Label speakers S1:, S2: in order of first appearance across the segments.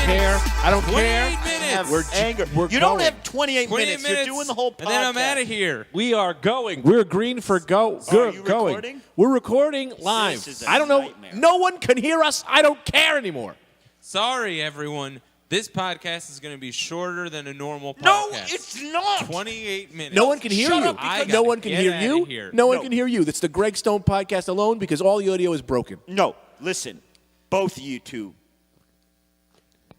S1: care. I don't care.
S2: 28 minutes.
S3: We're anger. You don't have 28 minutes. You're doing the whole podcast.
S2: And then I'm out of here.
S1: We are going. We're green for go.
S3: Are you
S1: going.
S3: recording?
S1: We're recording live.
S3: This is a
S1: I don't know.
S3: nightmare.
S1: No one can hear us. I don't care anymore.
S2: Sorry, everyone. This podcast is going to be shorter than a normal podcast.
S3: No, it's not.
S2: 28 minutes.
S1: No one can hear
S3: Shut
S1: you.
S3: up, because-
S1: No one can
S2: Get
S1: hear
S2: outta
S1: you.
S2: here.
S1: No one
S3: No.
S1: can hear you. That's the Greg Stone podcast alone because all the audio is broken.
S3: No, listen. Both of you two.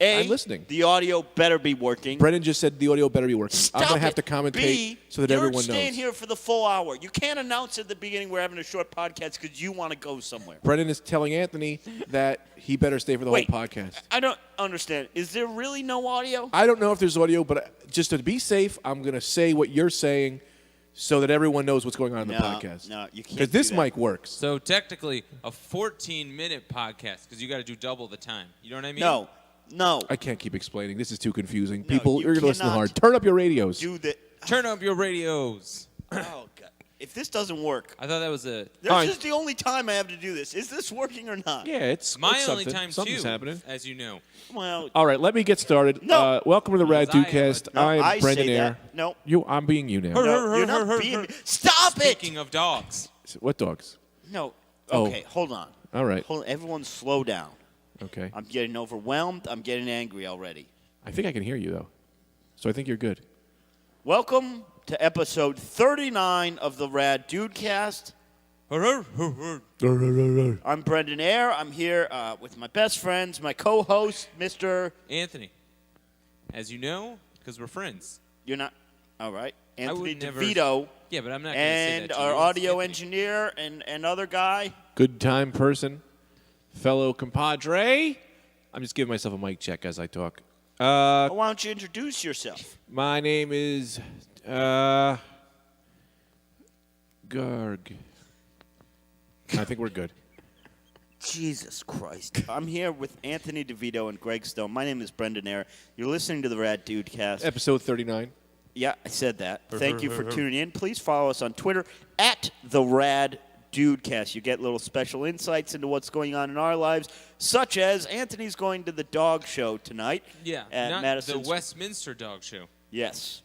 S3: A,
S1: I'm listening.
S3: The audio better be working.
S1: Brennan just said the audio better be working.
S3: Stop
S1: I'm going to have
S3: it.
S1: to commentate
S3: B,
S1: so that
S3: you're
S1: everyone
S3: staying
S1: knows.
S3: here for the full hour. You can't announce at the beginning we're having a short podcast because you want to go somewhere.
S1: Brennan is telling Anthony that he better stay for the
S3: Wait.
S1: whole podcast.
S3: I don't understand. Is there really no audio?
S1: I don't know if there's audio, but just to be safe, I'm going to say what you're saying so that everyone knows what's going on in the podcast.
S3: No, you can't.
S1: Because this
S3: do that.
S1: mic works.
S2: So technically, a 14-minute podcast because you got to do double the time. You know what I mean?
S3: No.
S1: I can't keep explaining. This is too confusing.
S3: No,
S1: People,
S3: you
S1: you're going to listen
S3: cannot
S1: hard. Turn up your radios.
S3: Do the.
S2: Turn up your radios.
S3: Oh God! If this doesn't work,
S2: I thought that was a
S3: this is the only time I have to do this. Is this working or not?
S1: Yeah, it's
S2: my
S1: it's
S2: only
S1: something.
S2: time
S1: Something's
S2: too,
S1: happening.
S2: as you know.
S3: Well,
S1: All right, let me get started.
S3: No.
S1: Welcome to the Rad
S2: Because I am
S1: Dudecast.
S2: a-
S3: No,
S1: I'm
S3: I
S1: Brendan
S3: say
S1: Air.
S3: that. No.
S1: I'm being you now.
S3: no, you're not being. Stop it!
S2: Speaking of dogs,
S1: What dogs?
S3: No.
S1: Oh.
S3: Okay, hold on.
S1: All right.
S3: Hold on. Everyone, slow down.
S1: Okay.
S3: I'm getting overwhelmed. I'm getting angry already.
S1: I think I can hear you, though. So I think you're good.
S3: Welcome to episode 39 of the Rad Dudecast. I'm Brendan Air. I'm here with my best friends, my co-host, Mr.
S2: Anthony, as you know, because we're friends.
S3: You're not. All right.
S2: I
S3: Anthony
S2: would never-
S3: DeVito.
S2: Yeah, but I'm not going to say
S3: And
S2: that to
S3: our
S2: you.
S3: audio
S2: Anthony.
S3: engineer and other guy.
S1: Good time person, fellow compadre. I'm just giving myself a mic check as I talk.
S3: Why don't you introduce yourself?
S1: My name is Garg. I think we're good.
S3: Jesus Christ. I'm here with Anthony DeVito and Greg Stone. My name is Brendan Air. You're listening to the Rad Dudecast.
S1: Episode 39.
S3: Yeah, I said that. Thank you for tuning in. Please follow us on Twitter at the Rad Dudecast. You get little special insights into what's going on in our lives, such as Anthony's going to the dog show tonight.
S2: Yeah,
S3: at
S2: not
S3: Madison.
S2: the Westminster Dog Show,
S3: Yes.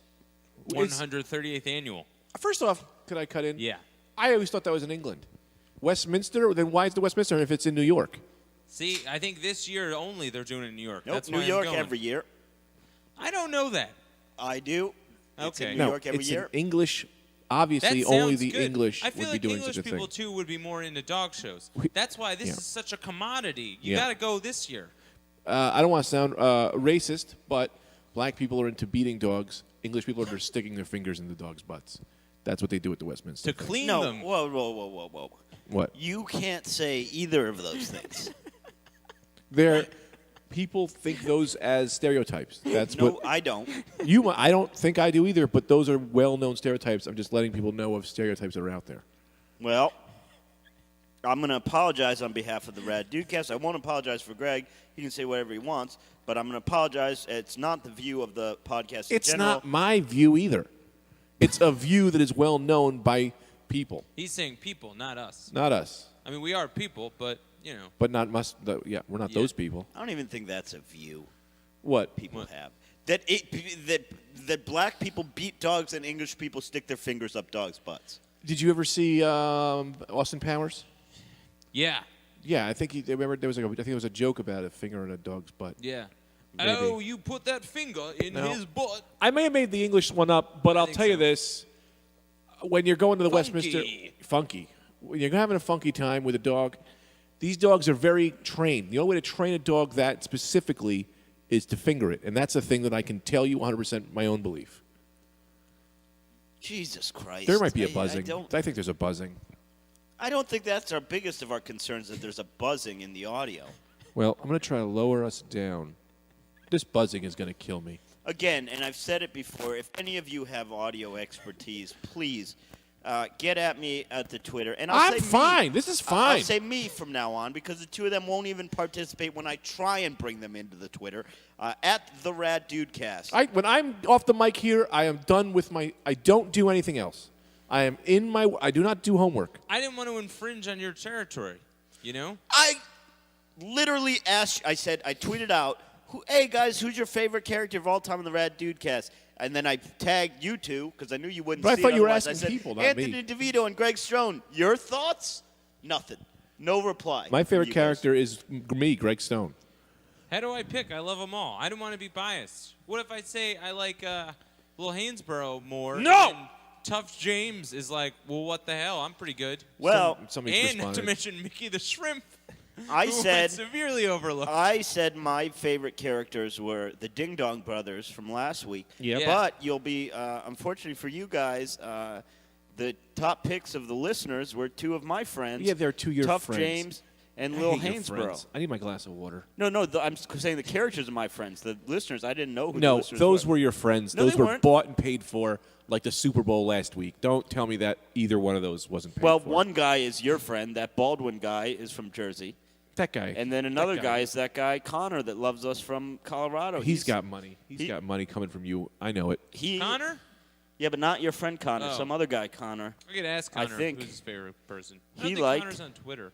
S2: 138th annual.
S1: First off, could I cut in?
S2: Yeah.
S1: I always thought that was in England. Westminster? Then why is the Westminster if it's in New York?
S2: See, I think this year only they're doing it in New York.
S3: Nope,
S2: That's
S3: New
S2: why I'm
S3: York
S2: going.
S3: every year.
S2: I don't know that.
S3: I do. It's
S2: Okay.
S3: in New
S1: No,
S3: York every
S1: it's
S3: year.
S1: in English.
S2: That
S1: Obviously,
S2: sounds
S1: only the
S2: good.
S1: English
S2: I feel
S1: would
S2: like
S1: be doing
S2: English
S1: such a
S2: people
S1: thing.
S2: too would be more into dog shows. That's why this
S1: yeah.
S2: is such a commodity. You
S1: Yeah.
S2: got to go this year.
S1: I don't want to sound racist, but black people are into beating dogs. English people are into sticking their fingers in the dogs' butts. That's what they do at the Westminster.
S2: To clean
S3: No,
S2: them.
S3: whoa.
S1: What?
S3: You can't say either of those things.
S1: People think those as stereotypes. That's
S3: No,
S1: what
S3: I don't.
S1: I don't think I do either. But those are well-known stereotypes. I'm just letting people know of stereotypes that are out there.
S3: Well, I'm going to apologize on behalf of the Rad Dudecast. I won't apologize for Greg. He can say whatever he wants, but I'm going to apologize. It's not the view of the podcast in
S1: It's
S3: general.
S1: not my view either. It's a view that is well known by people,
S2: He's saying people, not us.
S1: not us.
S2: I mean, we are people, but, you know.
S1: But not must. Yeah, we're not
S2: Yeah.
S1: those people.
S3: I don't even think that's a view
S1: What?
S3: people
S2: What?
S3: have. That black people beat dogs and English people stick their fingers up dogs' butts.
S1: Did you ever see Austin Powers?
S2: Yeah.
S1: Yeah, I think remember there was I think there was a joke about a finger in a dog's butt.
S2: Yeah.
S1: Maybe.
S2: Oh, you put that finger in
S1: No.
S2: his butt.
S1: I may have made the English one up, but I'll
S2: think
S1: tell you
S2: so.
S1: this: when you're going to the
S2: Funky.
S1: Westminster, when you're having a funky time with a dog, these dogs are very trained. The only way to train a dog that specifically is to finger it, and that's a thing that I can tell you 100% my own belief.
S3: Jesus Christ.
S1: There might be a buzzing.
S3: I
S1: I think there's a buzzing.
S3: don't think that's our biggest of our concerns, that there's a buzzing in the audio.
S1: Well, I'm going to try to lower us down. This buzzing is going to kill me.
S3: Again, and I've said it before, if any of you have audio expertise, please get at me at the Twitter. And I'll
S1: I'm
S3: say
S1: fine.
S3: Me.
S1: This is
S3: I'll
S1: fine.
S3: say me from now on, because the two of them won't even participate when I try and bring them into the Twitter. At the Rad Dudecast.
S1: When I'm off the mic here, I am done with my. I don't do anything else. I am in my. I do not do homework.
S2: I didn't want to infringe on your territory, you know?
S3: I literally asked, I tweeted out, Hey, guys, who's your favorite character of all time in the Rad Dudecast? And then I tagged you two because I knew you wouldn't
S1: But I
S3: see
S1: thought
S3: it
S1: you were
S3: otherwise.
S1: asking
S3: I said,
S1: people, not
S3: Anthony
S1: me.
S3: DeVito and Greg Strone. Your thoughts? Nothing. No reply.
S1: My
S3: from
S1: favorite
S3: you guys.
S1: character is me, Greg Stone.
S2: How do I pick? I love them all. I don't want to be biased. What if I say I like Will Hainsborough more?
S3: No!
S2: And Tough James is like, well, what the hell? I'm pretty good.
S3: Well,
S1: Somebody's
S2: And not to
S1: responded.
S2: mention Mickey the Shrimp,
S3: I
S2: who
S3: said
S2: went severely overlooked.
S3: I said my favorite characters were the Ding Dong Brothers from last week.
S1: Yep.
S2: Yeah.
S3: But you'll be, unfortunately for you guys, the top picks of the listeners were two of my friends.
S1: Yeah, they're two of your
S3: Tough
S1: friends.
S3: James and
S1: I
S3: Lil
S1: hate your
S3: Hainsborough.
S1: friends. I need my glass of water.
S3: No, I'm saying the characters are my friends. The listeners, I didn't know who the
S1: No,
S3: listeners
S1: those were your friends.
S3: No,
S1: Those
S3: they
S1: were
S3: weren't.
S1: bought and paid for, like the Super Bowl last week. Don't tell me that either one of those wasn't paid
S3: Well,
S1: for.
S3: one guy is your friend. That Baldwin guy is from Jersey.
S1: That guy.
S3: And then another
S1: guy.
S3: guy is that guy, Connor, that loves us from Colorado.
S1: He's got money.
S3: he-
S1: Got money coming from you. I know it.
S2: Connor?
S3: Yeah, but not your friend Connor.
S2: Oh.
S3: Some other guy, Connor.
S2: I could ask
S3: I
S2: Connor
S3: think
S2: who's his favorite person. I
S3: he
S2: don't think
S3: liked-
S2: Connor's on Twitter.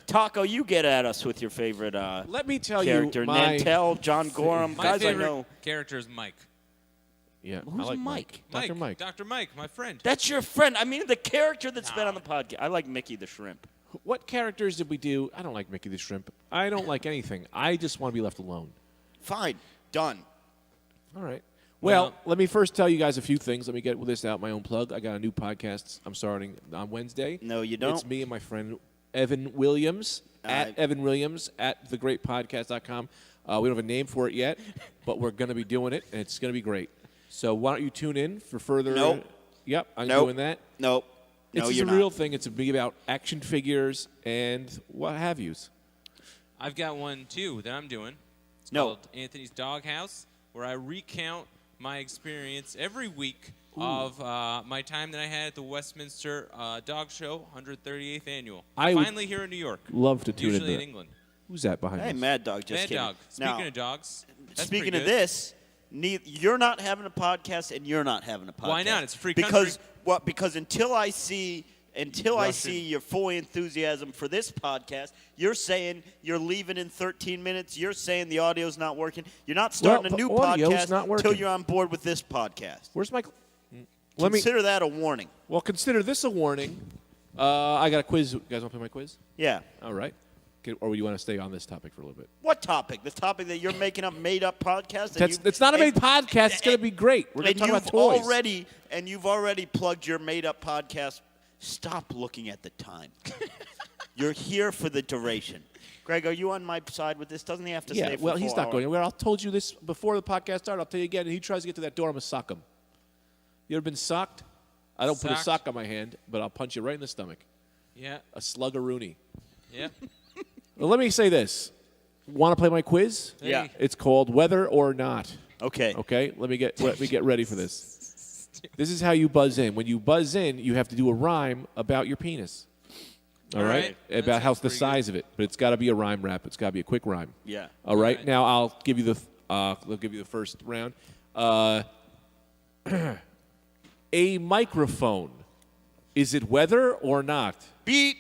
S3: Taco, you get at us with your favorite
S1: Let me tell
S3: character.
S1: you, my
S3: Nantel, John Gorham,
S2: My
S3: guys I
S2: favorite
S3: know.
S2: character is Mike.
S1: yeah,
S3: Who's
S1: I like
S3: Mike?
S1: Dr. Mike.
S2: Dr. Mike, my friend.
S3: That's your friend. I mean, the character that's been on the podcast. I like Mickey the Shrimp.
S1: What characters did we do? I don't like Mickey the Shrimp. I don't like anything. I just want to be left alone.
S3: Fine. Done.
S1: All right. Well,
S2: Well-
S1: let me first tell you guys a few things. Let me get this out, my own plug. I got a new podcast I'm starting on Wednesday.
S3: No, you don't.
S1: It's me and my friend Evan Williams, at Evan Williams, at thegreatpodcast.com. We don't have a name for it yet, but we're going to be doing it, and it's going to be great. So why don't you tune in for further...
S3: Nope.
S1: Yep, I'm
S3: Nope.
S1: doing that.
S3: Nope. No,
S1: It's
S3: you're
S1: a
S3: not.
S1: real thing. It's a be about action figures and what have yous.
S2: I've got one, too, that I'm doing. It's
S3: No.
S2: called Anthony's Doghouse, where I recount my experience every week of my time that I had at the Westminster Dog Show, 138th Annual.
S1: I would
S2: Finally here in New York.
S1: Love to tune
S2: Usually
S1: into
S2: in England.
S1: Who's that behind
S3: Hey,
S1: us?
S3: Mad Dog, just
S2: Mad
S3: kidding.
S2: Dog. Speaking
S3: Now,
S2: of dogs. That's
S3: speaking
S2: pretty
S3: of
S2: good.
S3: this, you're not having a podcast, and you're not having a podcast.
S2: Why not? It's a free
S3: because
S2: country.
S3: because until I see your full enthusiasm for this podcast, you're saying you're leaving in 13 minutes. You're saying the audio's not working. You're not starting
S1: Well,
S3: a new
S1: audio's
S3: podcast
S1: not
S3: until
S1: working.
S3: you're on board with this podcast.
S1: Where's my... Let me...
S3: Consider that a warning.
S1: Well, consider this a warning. I got a quiz. You guys want to play my quiz?
S3: Yeah.
S1: All right. Or do you want to stay on this topic for a little bit?
S3: What topic? The topic that you're making up, made-up podcast.
S1: It's not a made podcast. It's going to be great. We're going to talk about toys.
S3: You've already plugged your made-up podcast. Stop looking at the time. You're here for the duration. Greg, are you on my side with this? Doesn't he have to stay
S1: Yeah,
S3: for
S1: well,
S3: the
S1: he's
S3: full
S1: not
S3: hour?
S1: going anywhere. I told you this before the podcast started. I'll tell you again. And he tries to get to that door, I'm going to sock him. You ever been socked? I don't put a
S2: Socked?
S1: sock on my hand, but I'll punch you right in the stomach.
S2: Yeah.
S1: A slug-a-rooney.
S2: Yeah.
S1: Well, let me say this. Want to play my quiz?
S3: Yeah.
S2: Hey.
S1: It's called Whether or Not.
S3: Okay.
S1: Okay? Let me get ready for this. This is how you buzz in. When you buzz in, you have to do a rhyme about your penis. All
S2: All
S1: right?
S2: right. That
S1: About how
S2: sounds
S1: the
S2: pretty
S1: size of it. But it's got to be a rhyme rap. It's got to be a quick rhyme.
S3: Yeah.
S1: All right.
S2: right.
S1: Now I'll give you the first round. A microphone. Is it weather or not?
S3: Beat.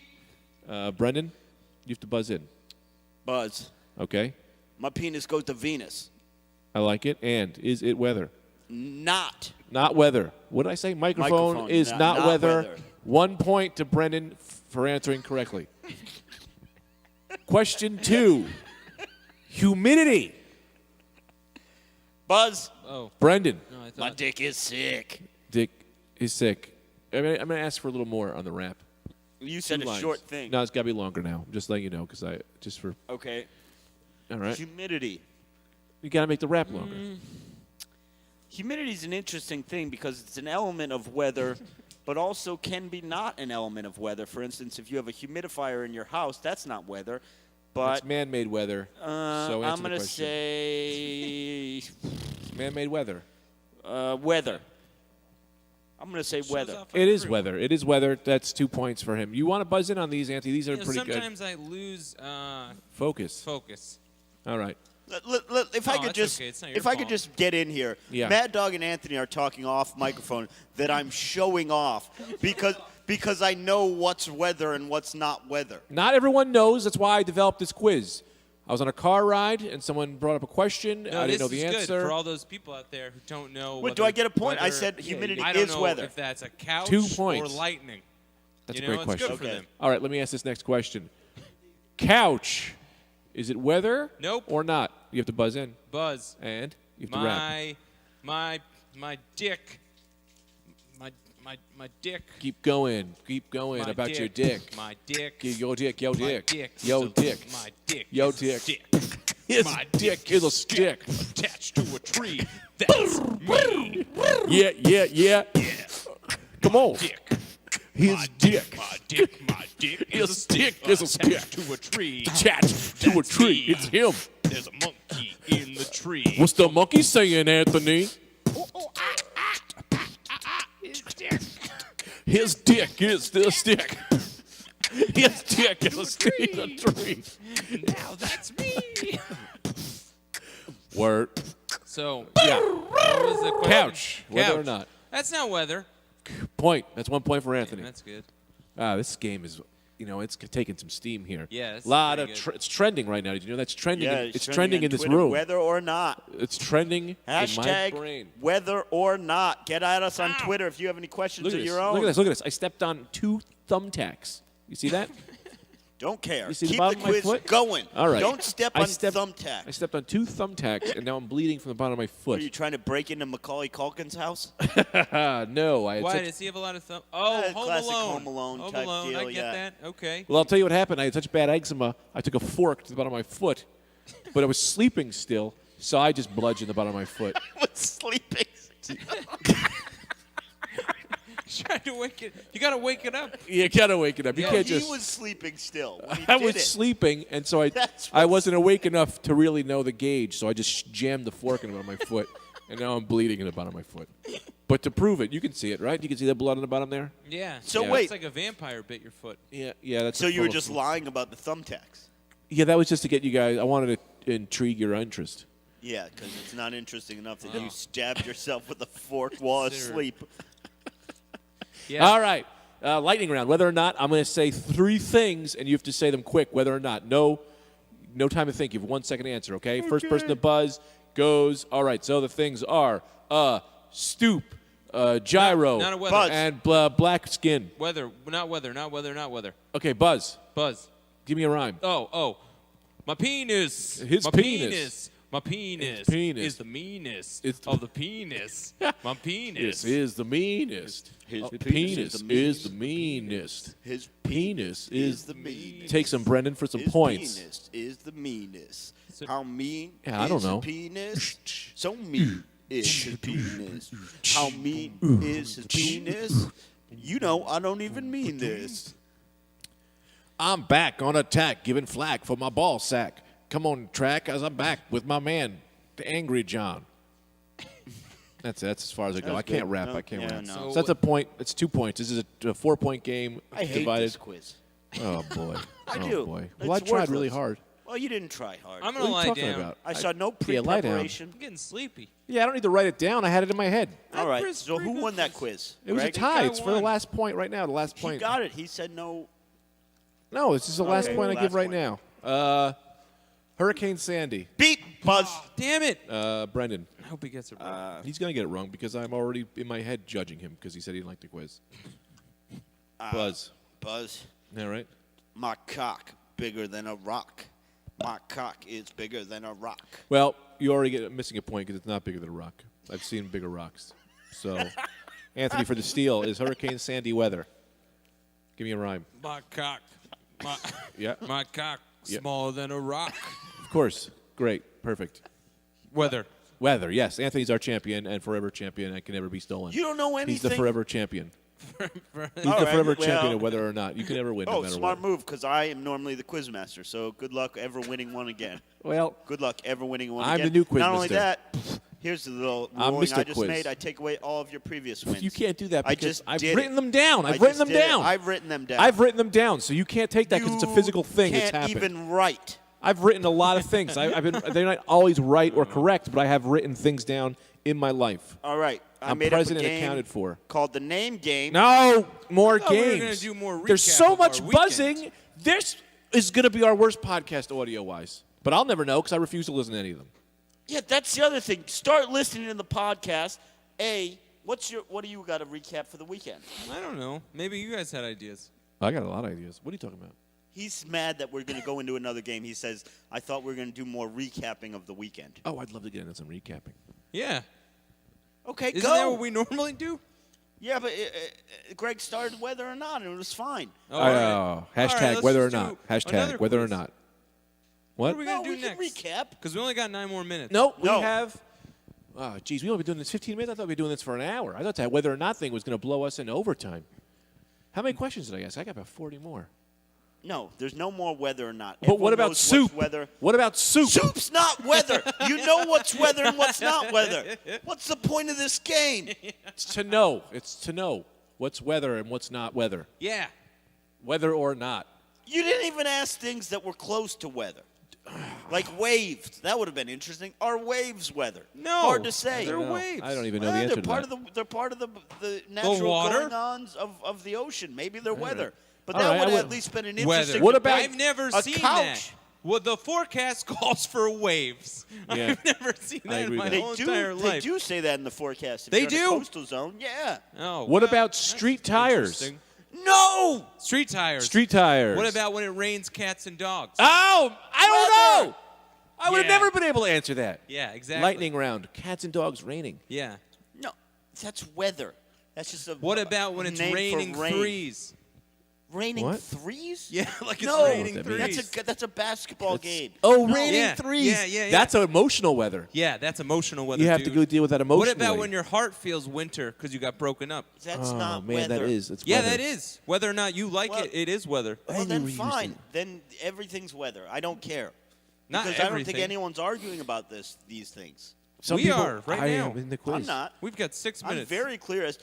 S1: Brendan, you have to buzz in.
S3: Buzz.
S1: Okay.
S3: My penis goes to Venus.
S1: I like it. And is it weather?
S3: Not.
S1: Not weather. What did I say? Microphone,
S3: Microphone,
S1: is
S3: not-
S1: not,
S3: not
S1: weather.
S3: weather.
S1: 1 point to Brendan for answering correctly. Question 2. Humidity.
S3: Buzz.
S2: Oh.
S1: Brendan,
S2: No, I
S3: My
S2: thought.
S3: dick is sick.
S1: Dick is sick. I'm going to ask for a little more on the rap.
S3: You said a
S1: Lines.
S3: short thing.
S1: No, it's got to be longer now. I'm just letting you know because just for,
S3: Okay.
S1: all right.
S3: Humidity.
S1: You got to make the rap longer.
S3: Humidity is an interesting thing because it's an element of weather, but also can be not an element of weather. For instance, if you have a humidifier in your house, that's not weather. But
S1: It's man-made weather. So answer
S3: I'm
S1: the
S3: going to
S1: question.
S3: say
S1: It's man-made weather.
S3: weather. I'm going to say
S2: Shows
S3: weather.
S2: off on
S1: It is
S2: everyone.
S1: weather. It is weather. That's 2 points for him. You want to buzz in on these, Anthony? These are
S2: You know,
S1: pretty good.
S2: sometimes I lose
S1: Focus.
S2: focus.
S1: All right.
S3: If I
S2: No,
S3: could
S2: that's
S3: just,
S2: okay. It's not your
S3: if I could
S2: fault.
S3: just get in here,
S1: Yeah.
S3: Mad Dog and Anthony are talking off microphone that I'm showing off because I know what's weather and what's not weather.
S1: Not everyone knows. That's why I developed this quiz. I was on a car ride and someone brought up a question.
S2: No,
S1: I didn't know
S2: this
S1: the
S2: is
S1: answer.
S2: good for all those people out there who don't know.
S3: Wait, do I get a point? I said humidity
S2: I don't
S3: is
S2: know
S3: weather.
S2: if that's a couch
S1: 2
S2: or
S1: points.
S2: lightning.
S1: That's
S2: you
S1: a
S2: know,
S1: great
S2: it's
S1: question.
S2: good for
S3: Okay.
S2: them.
S1: All right, let me ask this next question. Couch, is it weather?
S2: Nope.
S1: Or not? You have to buzz in.
S2: Buzz.
S1: And you have to rap.
S2: My dick. My dick.
S1: Keep going. Keep going
S2: My
S1: about
S2: dick.
S1: your dick.
S2: My dick.
S1: Yo dick. Yo
S2: My
S1: dick.
S2: dick.
S1: Yo
S2: is a-
S1: dick.
S2: My dick.
S1: Yo
S2: is a
S1: dick.
S2: stick.
S1: His
S2: My
S1: dick is a stick.
S2: Attached to a tree. That's me.
S1: Yeah, yeah, yeah. Come on.
S2: Dick.
S1: His dick.
S2: My dick
S1: His
S2: is a stick.
S1: dick is a stick.
S2: Attached to a tree.
S1: Attached to a
S2: That's
S1: tree.
S2: me.
S1: It's him.
S2: There's a monkey in the tree.
S1: What's the monkey saying, Anthony? His dick is the stick. His dick is a stick in a tree.
S2: Now that's me.
S1: Word.
S2: So,
S1: Yeah.
S2: what was the question?
S1: Couch. Whether or
S2: Couch.
S1: not.
S2: That's not weather.
S1: Point. That's 1 point for Anthony.
S2: That's good.
S1: This game is, it's taking some steam here.
S2: Yeah, it's
S1: lot
S2: pretty
S1: of
S2: good.
S1: it's trending right now. Did you know that's trending?
S3: Yeah,
S1: It's trending in
S3: on
S1: this
S3: Twitter,
S1: room.
S3: Weather or not.
S1: It's trending in my
S3: Hashtag
S1: brain.
S3: weather or not. Get at us on Twitter if you have any questions
S1: Look at
S3: of
S1: this.
S3: your own.
S1: Look at this. Look at this. I stepped on 2 thumbtacks. You see that?
S3: Don't care.
S1: You see the
S3: Keep
S1: bottom
S3: the
S1: of my
S3: quiz
S1: foot?
S3: going.
S1: All right.
S3: Don't step
S1: I
S3: on
S1: stepped-
S3: thumbtack.
S1: I stepped on 2 thumbtacks, and now I'm bleeding from the bottom of my
S3: Are
S1: foot.
S3: you trying to break into Macaulay Culkin's house?
S1: No. I had
S2: Why
S1: such-
S2: does he have a lot of thumb? Oh, Home
S3: classic
S2: Alone.
S3: Home Alone type
S2: I
S3: deal,
S2: get
S3: yeah.
S2: that. Okay.
S1: Well, I'll tell you what happened. I had such bad eczema, I took a fork to the bottom of my foot, but I was sleeping still, so I just bludgeoned the bottom of my foot.
S3: Was sleeping.
S2: Trying to wake it. You got to wake it up.
S1: You gotta wake it up. You
S2: Yeah,
S1: can't
S3: He
S1: just.
S3: was sleeping still. When he
S1: I
S3: did
S1: was
S3: it.
S1: sleeping, and so
S3: That's
S1: I
S3: what's-
S1: wasn't awake enough to really know the gauge, so I just jammed the fork in the bottom of my foot, and now I'm bleeding in the bottom of my foot. But to prove it, you can see it, right? You can see the blood on the bottom there?
S2: Yeah.
S3: So
S1: Yeah.
S3: wait.
S2: It's like a vampire bit your foot.
S1: Yeah, that's.
S3: So
S1: a
S3: you were
S1: full of-
S3: just lying about the thumbtacks.
S1: Yeah, that was just to get you guys. I wanted to intrigue your interest.
S3: Yeah, because it's not interesting enough that you stabbed yourself with a fork while
S2: Consider-
S3: asleep.
S2: Yeah.
S1: All right, lightning round. Whether or not, I'm going to say 3 things, and you have to say them quick. Whether or not, no time to think. You have 1 second to answer. Okay. First person to buzz goes. All right. So the things are stoop, gyro,
S2: Not a weather.
S3: Buzz.
S1: and black skin.
S2: Weather. Not weather. Not weather. Not weather.
S1: Okay, buzz.
S2: Buzz.
S1: Give me a rhyme.
S2: Oh. My penis.
S1: His
S2: My
S1: penis.
S2: My penis.
S1: His penis.
S2: Is the meanest
S1: It's the-
S2: of the penis. My penis.
S1: This is the meanest.
S3: His
S1: penis is the meanest.
S3: His
S1: Penis is
S3: the meanest.
S1: Take some Brendan for some
S3: His
S1: points.
S3: penis is the meanest.
S2: So-
S3: How mean
S1: Yeah, I don't
S3: is
S1: know.
S3: his penis? So mean is his penis. How mean is his penis? You know, I don't even mean this.
S1: I'm back on attack, giving flack for my ball sack. Come on, track, as I'm back with my man, the Angry John. That's as far as I go.
S3: That's
S1: I can't
S3: good.
S1: rap.
S3: No,
S1: I can't
S3: yeah,
S1: rap.
S3: no.
S1: So that's a point. It's 2 points. This is a 4-point game.
S3: I hate
S1: divided.
S3: this quiz.
S1: Oh boy.
S3: I
S1: oh
S3: do.
S1: boy.
S3: It's
S1: Well, I tried really
S3: worthless.
S1: hard.
S3: Well, you didn't try hard.
S2: I'm
S1: What
S2: gonna
S1: are you
S2: lie
S1: talking
S2: down.
S1: about?
S3: I saw no
S1: Yeah, lie down.
S3: pre-preparation.
S2: I'm getting sleepy.
S1: Yeah, I don't need to write it down. I had it in my head.
S3: All right.
S2: Chris,
S3: So who
S2: pretty
S3: won
S2: good.
S3: that quiz?
S1: It was
S3: Greg?
S1: a tie.
S2: guy
S1: It's for the
S2: won.
S1: last point right now. The last
S3: He
S1: point.
S3: got it. He said no.
S1: No, this is the last
S3: Okay,
S1: point I
S3: last
S1: give right
S3: point.
S1: now. Hurricane Sandy.
S3: Beat Buzz.
S2: Damn it.
S1: Brendan.
S2: I hope he gets it right.
S1: He's going to get it wrong because I'm already in my head judging him because he said he didn't like the quiz. Buzz.
S3: Buzz.
S1: Yeah, right?
S3: My cock bigger than a rock. My cock is bigger than a rock.
S1: Well, you already get missing a point because it's not bigger than a rock. I've seen bigger rocks. So, Anthony for the steal is Hurricane Sandy weather. Give me a rhyme.
S2: My cock. My,
S1: Yeah,
S2: my cock
S1: Yeah.
S2: smaller than a rock.
S1: of course. Great. Perfect.
S2: Weather.
S1: Weather, yes. Anthony's our champion and forever champion and can never be stolen.
S3: You don't know anything.
S1: He's the forever champion. He's
S3: All
S1: the
S3: right,
S1: forever
S3: well-
S1: champion of whether or not. You can never win no
S3: Oh,
S1: matter
S3: smart
S1: what.
S3: move, because I am normally the quiz master. So good luck ever winning one again.
S1: Well,
S3: Good luck ever winning one
S1: I'm
S3: again.
S1: the new quiz
S3: Not only
S1: mister.
S3: that, here's the little
S1: I'm
S3: ruling
S1: Mr.
S3: I just
S1: Quiz.
S3: made. I take away all of your previous wins.
S1: you can't do that
S3: I
S1: because
S3: just
S1: I've
S3: did
S1: written
S3: it.
S1: them down.
S3: I
S1: I've written
S3: just
S1: them
S3: did it.
S1: down.
S3: I've written them down.
S1: I've written them down, so you can't take that because it's a
S3: You
S1: physical thing. It's
S3: can't
S1: happened.
S3: even write.
S1: I've written a lot of things. They're not always right or correct, but I have written things down in my life.
S3: All right. I
S1: I'm
S3: made
S1: present
S3: up a
S1: and
S3: game
S1: accounted for.
S3: called the Name Game.
S1: No, more
S2: thought we were
S1: games.
S2: gonna do more
S1: There's
S2: recap
S1: so
S2: of
S1: much
S2: our
S1: buzzing.
S2: weekend.
S1: This is going to be our worst podcast audio-wise. But I'll never know because I refuse to listen to any of them.
S3: Yeah, that's the other thing. Start listening to the podcast. What do you got to recap for the weekend?
S2: I don't know. Maybe you guys had ideas.
S1: I got a lot of ideas. What are you talking about?
S3: He's mad that we're going to go into another game. He says, I thought we were going to do more recapping of the weekend.
S1: Oh, I'd love to get into some recapping.
S2: Yeah.
S3: Okay,
S2: Isn't
S3: go.
S2: that what we normally do?
S3: Yeah, but Greg started whether or not, and it was fine.
S2: Oh, all right.
S1: Hashtag
S2: All right, let's
S1: whether or
S2: just
S1: not.
S2: do
S1: Hashtag
S2: another
S1: whether or
S2: quiz.
S1: not.
S2: What
S1: What?
S2: are we going to
S3: we
S2: do
S3: can
S2: next?
S3: recap.
S2: Because we only got 9 more minutes.
S1: No, we
S3: No.
S1: have. Oh, geez, we only been doing this 15 minutes. I thought we'd be doing this for an hour. I thought that whether or not thing was going to blow us into overtime. How many questions did I ask? I got about 40 more.
S3: No, there's no more whether or not.
S1: But what
S3: Everyone
S1: about
S3: knows
S1: soup?
S3: what's Weather.
S1: What about soup?
S3: Soup's not weather. You know what's weather and what's not weather. What's the point of this game?
S1: It's to know. It's to know what's weather and what's not weather.
S2: Yeah.
S1: Whether or not.
S3: You didn't even ask things that were close to weather. Like waves. That would have been interesting. Are waves weather?
S2: No.
S3: Hard to say.
S2: They're
S1: No,
S2: waves.
S1: I don't even know
S3: Well,
S1: the answer
S3: they're
S1: to
S3: part
S1: that.
S3: of they're part of the natural
S2: water?
S3: going-ons of the ocean. Maybe they're weather. But
S1: All
S3: that
S1: right,
S3: would
S1: I
S3: have at
S1: would-
S3: least been an
S2: Weather.
S3: interesting
S1: What about-
S3: debate.
S2: I've never
S3: a
S2: seen
S3: couch.
S2: that. Well, the forecast calls for waves.
S1: Yeah.
S2: I've never seen
S1: I
S2: that in
S1: agree
S2: my
S1: with
S3: They
S2: whole
S3: do.
S2: entire
S3: They
S2: life.
S3: do say that in the forecast. If
S2: They
S3: you're in a
S2: do?
S3: coastal zone. Yeah.
S2: Oh,
S1: What
S2: well,
S1: about
S2: that's
S1: street tires?
S2: interesting.
S3: No.
S2: Street tires.
S1: Street tires.
S2: What about when it rains cats and dogs?
S1: Oh, I don't
S3: Weather.
S1: know. I would have
S2: Yeah.
S1: never been able to answer that.
S2: Yeah, exactly.
S1: Lightning round. Cats and dogs raining.
S2: Yeah.
S3: No. That's weather. That's just a.
S2: What about when it's
S3: name for
S2: raining
S3: rain.
S2: threes?
S3: Raining
S1: What?
S3: threes?
S2: Yeah, like it's
S3: No.
S2: raining
S1: What that
S2: threes.
S3: That's a basketball game.
S1: Oh,
S3: No.
S1: raining
S2: Yeah.
S1: threes.
S2: Yeah.
S1: That's emotional weather.
S2: Yeah, that's emotional weather.
S1: You have to
S2: dude.
S1: go deal with that emotionally.
S2: What about when your heart feels winter because you got broken up?
S3: That's
S1: Oh,
S3: not
S1: man,
S3: weather.
S1: that is. It's
S2: Yeah,
S1: weather.
S2: that is. Whether or not you like
S3: Well-
S2: it, it is weather.
S3: Well,
S1: I
S3: then
S1: knew we used
S3: fine.
S1: to-
S3: Then everything's weather. I don't care.
S2: Not
S3: Because I don't
S2: everything.
S3: think anyone's arguing about these things.
S1: Some
S2: We
S1: people,
S2: are, right
S1: I
S2: now.
S1: am in the quiz.
S3: I'm not.
S2: We've got 6
S3: I'm
S2: minutes.
S3: very clear as